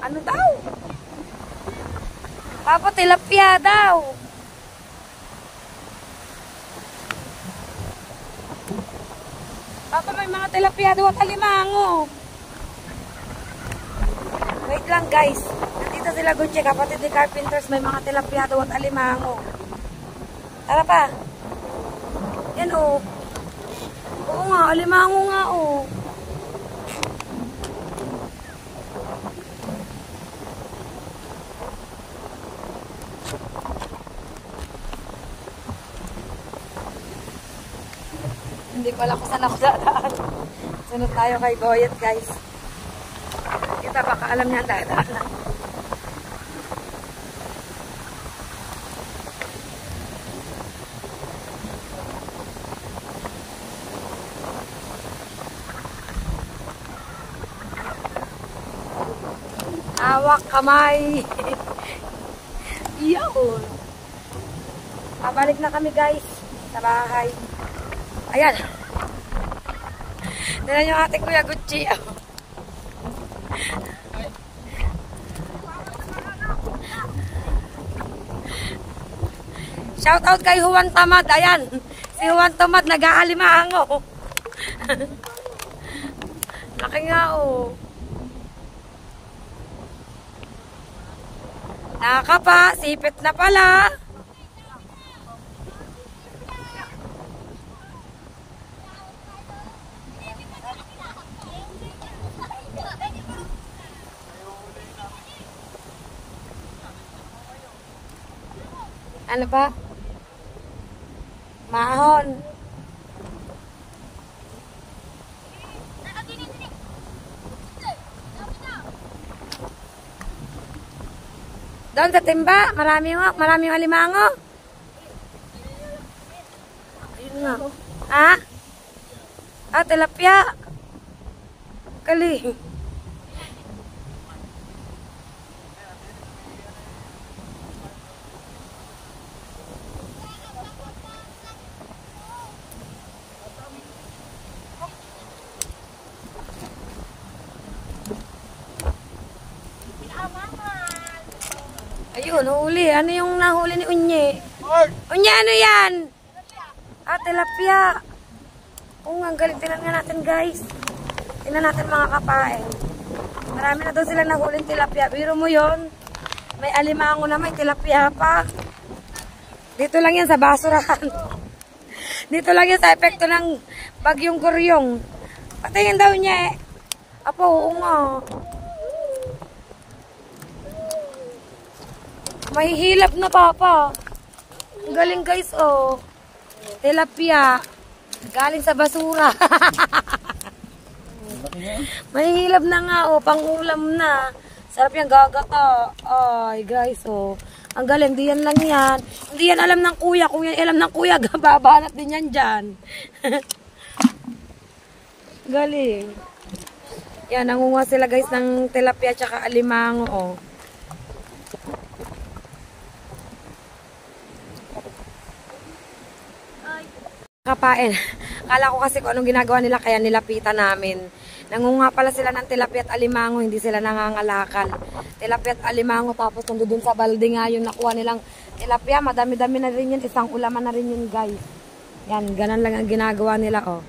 Ano daw? Papa, tilapia daw. Papa, may mga tilapia daw at alimango. Wait lang guys. Nandito sila Gucci, kapatid ni Carpenters. May mga tilapia daw at alimango. Tara pa. Yan Oo nga, alimango nga Hindi pala ko saan ako dadaan. Sunod tayo kay Goyet guys. Kita baka alam niya ang dadaan. Hawak kamay. Iyon. Pabalik na kami guys sa bahay. Ayan. Tignan yung ate Kuya Gucci. Shout out kay Juan Tamad. Ayan. Si Juan Tamad nag-aalimango. Laki nga Nakaka sipit na pala. Ano ba? Mahon. Doon sa timba, maraming alimango. Ayun nga. Tilapia. Kali. Ayun, huli. Ano yung nahuli ni Unye? Unye, ano yan? Tilapia. Ang galing. Tingnan nga natin, guys. Tingnan natin mga kapain. Marami na daw sila nahulin tilapia. Biro mo yon. May alimango na, may tilapia pa. Dito lang yan sa basurahan. Dito lang yan sa epekto ng bagyong Guryong. Patingin daw niya Apo, oo nga. Mahihilap na papa. Ang galing guys, tilapia. Galing sa basura. Mahihilap na nga, pang-ulam na. Sarap yung gagata. Ay, guys, oh. Ang galing, di yan lang yan. Hindi yan alam ng kuya. Kung yan alam ng kuya, babanat din yan dyan. Galing. Yan, nangunga sila guys ng tilapia tsaka alimango, oh. Kapain. Kala ko kasi kung anong ginagawa nila, kaya nilapitan namin. Nangunga pala sila ng tilapia at alimango, hindi sila nangangalakan. Tilapia at alimango, tapos nandun sa balde nga yung nakuha nilang tilapia. Madami-dami na rin yun, isang ulaman na rin yun, guys. Yan, ganun lang ang ginagawa nila, oh.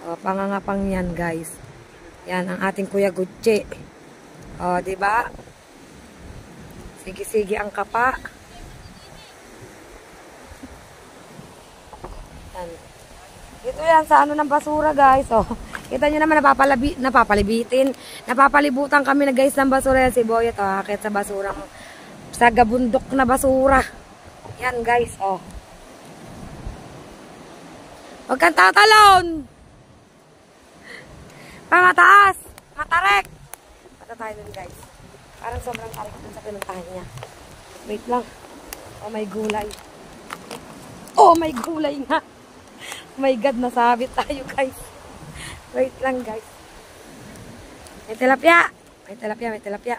Oh, pangangapang yan, guys. Yan, ang ating Kuya Gucci. Oh, diba? Sige-sige ang kapa. Yan. Ito yan sa ano ng basura, guys. Oh, kita nyo naman napapalibutan kami na guys ng basura. Yan si Boyet, oh, akit sa basura, sa gabundok na basura. Yan, guys, oh. Huwag kang tatalon. Pamataas, matarek. Pata tayo dun, guys. Parang sobrang tarik dun sa pinuntahan niya. Wait lang. Oh, may gulay. Oh, may gulay nga. Oh my God, nasabit tayo, guys. Wait lang, guys. May tilapia. May tilapia, may tilapia.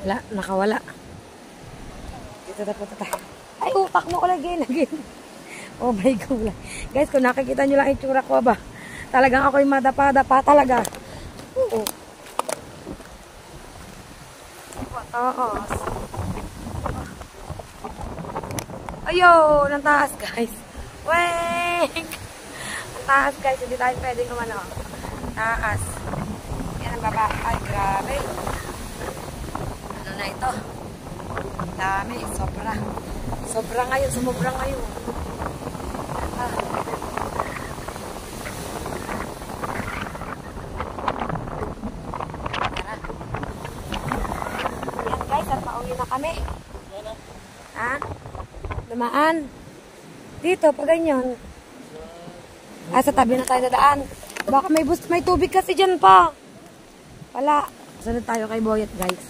Wala, nakawala. Dito na po tayo. Ay, utak mo ko lagi. Oh my God. Guys, kung nakikita nyo lang itsura ko ba, talagang ako'y madapa-dapa talaga. Oo. Pataas. Ayun, ang taas, guys. Weng! Ang taas, guys. Hindi tayo pwedeng kumano. Taas. Yan ang baba. Ay, grabe. Ano na ito? Dami. Sobra. Sobra ngayon. Sumobra ngayon. Yan guys, at pauwi na kami. Ha? Dumaan. Dito, pag ganyan. Sa tabi na tayo dadaan. Baka may tubig kasi dyan pa. Wala. Sunod tayo kay Boyet, guys.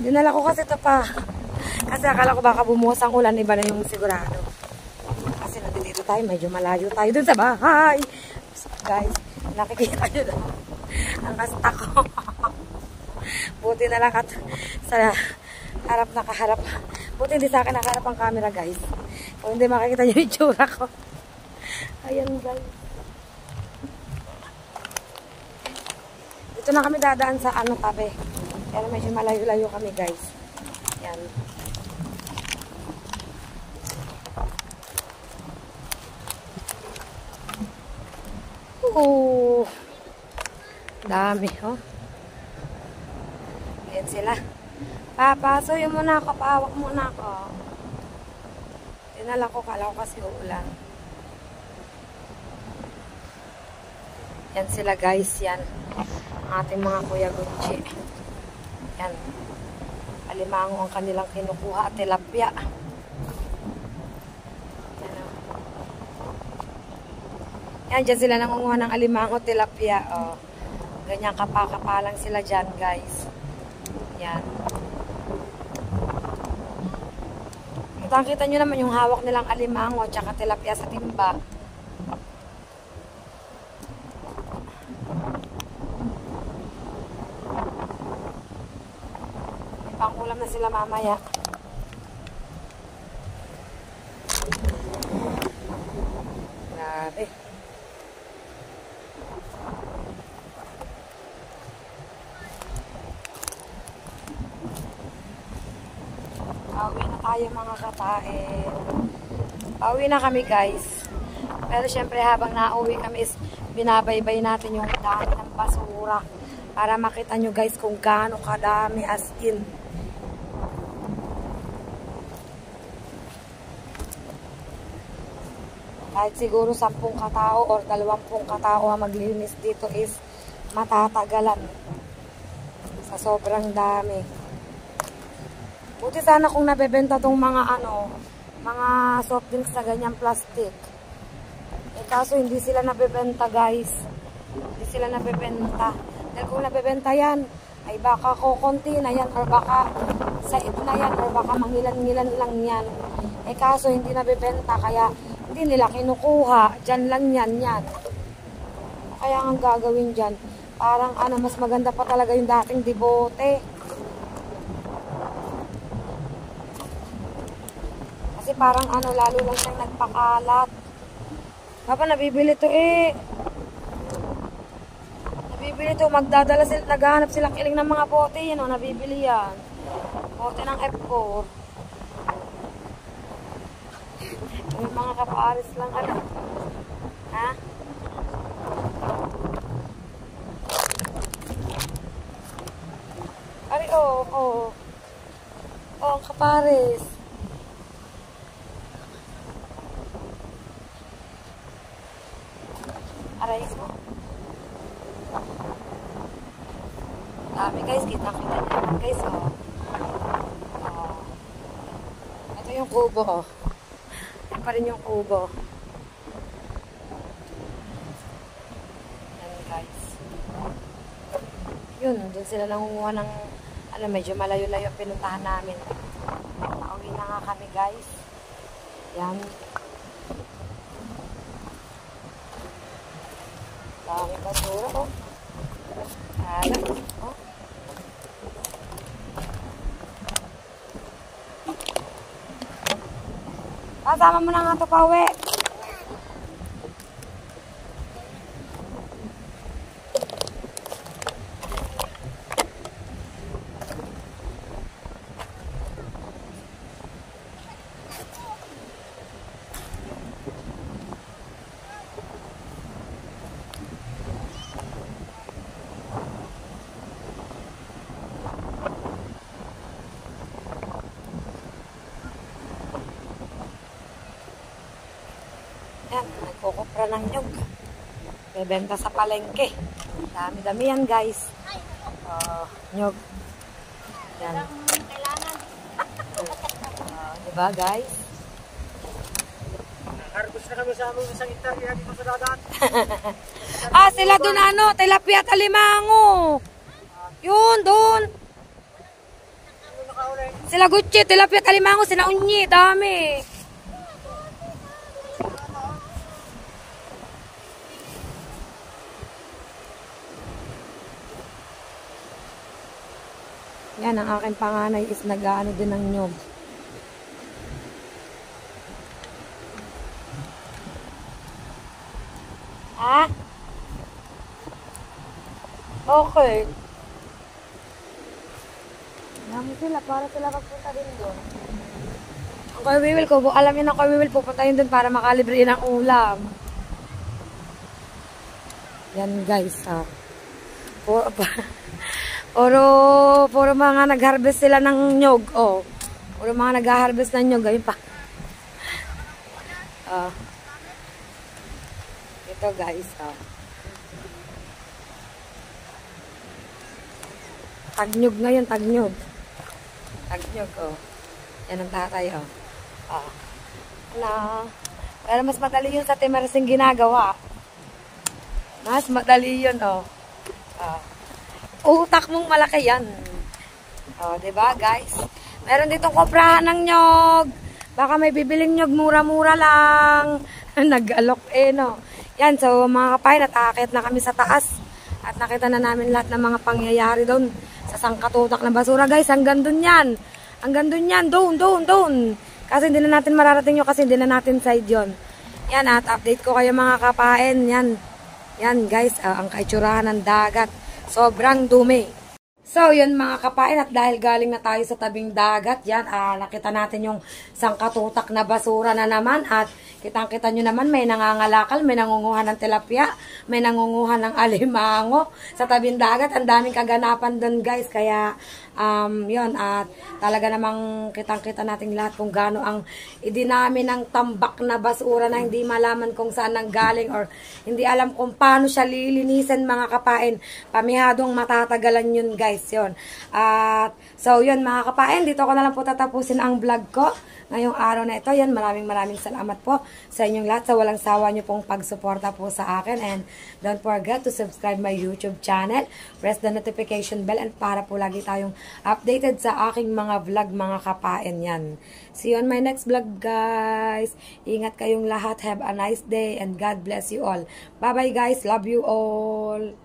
Dinala ko kasi ito pa. Kasi akala ko baka bumuhos ang ulan, iba na yung sigurado. Kasi nandito tayo, medyo malayo tayo dun sa bahay. So, guys, nakikita nyo na. Ang kasta ko. Buti na lang at sa harap nakaharap. Buti hindi sa akin nakaharap ang camera, guys. Kung hindi makikita nyo yung itsura ko. Ayan, guys. Dito na kami dadaan sa ano tabi. Kaya medyo malayo-layo kami, guys. Yan. Dami, oh. Ayan sila. Papasoy muna ako, pahawak muna ako. Tinala ko, kala ko kasi uulan. Yan sila, guys, yan. Ang ating mga Kuya Gucci. Yan. Alimango ang kanilang kinukuha at tilapia. Yan, oh. Yan, dyan sila nangunguha ng alimango at tilapia. Oh. Ganyan kapakapalang sila dyan, guys. Yan. Kita nyo naman yung hawak nilang alimango at saka tilapia sa timba. Pang-ulam na sila mamaya. Grabe. Pauwi na tayo mga katae. Pauwi na kami, guys. Pero syempre habang nauwi kami is binabaybay natin yung dami ng basura para makita nyo, guys, kung gaano kadami as in. Kahit siguro 10 katao or 20 katao ang maglinis dito is matatagalan. Sa sobrang dami. Buti sana kung nabebenta tong mga mga soft drinks sa ganyang plastic. Eh kaso hindi sila nabebenta guys. Hindi sila nabebenta. Dahil kung nabebenta yan, ay baka kukunti na yan or baka sait na yan or baka mangilan-ngilan lang yan. Eh kaso hindi nabebenta kaya hindi nila kinukuha. Diyan lang yan. Kaya ang gagawin dyan, parang mas maganda pa talaga yung dating debote. Kasi parang lalo lang siyang nagpakalat. Papa, nabibili to eh. Nabibili to, magdadala sila, naghahanap sila kiling ng mga bote. Yan o, nabibili yan. Bote ng F4. May mga kaparis lang ha? Ari, ang kaparis. Aray mo. Dami guys, kita-kita niya naman guys, Ito yung kubo, Yan pa rin yung kubo. Yan guys. Yun, dun sila nangunguha ng medyo malayo-layo pinuntahan namin. Pauwi na nga kami guys. Yan. Dami basura Kasama mo na nga ito pauwi. Yan, nagkukupra ng nyug. Bebenta sa palengke. Dami-dami yan guys. Nyug. Yan. Diba guys? Harvest na kami sa aming isang hektarya dito sa dagat. Sila dun tilapia at alimango. Yun, dun. Sila Gucci, tilapia at alimango, sila unyi, dami. Yan, ang aking panganay is nag-ano din ng nyog. Ha? Okay. Alam mo sila, para sila magpunta din doon. Ang Kuya Wiwil ko, alam niyo na Kuya Wiwil, pupunta yun doon para makalibre ng ulam. Yan guys, Puro mga nag-harvest sila ng nyog. Puro mga nag-harvest ng nyog. Ayun pa. Ito guys. Tagnyog ngayon, tagnyog. Tagnyog, Yan ang tatay, Pero mas madali yun sa timarsing ginagawa. Mas madali yun, utak mong malaki yan. Diba guys? Meron ditong koprahan ng nyog. Baka may bibiling nyog, mura-mura lang. Nag-alok Yan, so mga kapayan, at na kami sa taas. At nakita na namin lahat ng mga pangyayari doon. Sa sangkatutak na basura guys, hanggang doon yan. Hanggang doon yan, doon. Kasi hindi na natin mararating yun kasi hindi na natin side yun. Yan, at update ko kayo mga kapayan. Yan guys, ang kaitsurahan ng dagat. Sobrang dumi. So, yun mga kapain, at dahil galing na tayo sa tabing dagat, yan, nakita natin yung sangkatutak na basura na naman, at kitang-kita nyo naman, may nangangalakal, may nangunguha ng tilapia, may nangunguha ng alimango sa tabing dagat. Ang daming kaganapan doon, guys, kaya, yun, at talaga namang kitang-kita natin lahat kung gaano ang idinami ng tambak na basura na hindi malaman kung saan nang galing or hindi alam kung paano siya lilinisin mga kapain. Pamihadong matatagalan yun, guys, yun. At so yun mga kapain, dito ko na lang po tatapusin ang vlog ko ngayong araw na ito. Yan, maraming salamat po sa inyong lahat, sa walang sawa nyo pong pagsuporta po sa akin, and don't forget to subscribe my YouTube channel, press the notification bell, and para po lagi tayong updated sa aking mga vlog mga kapain. Yan, see you on my next vlog, guys. Ingat kayong lahat, have a nice day, and God bless you all. Bye bye guys, love you all.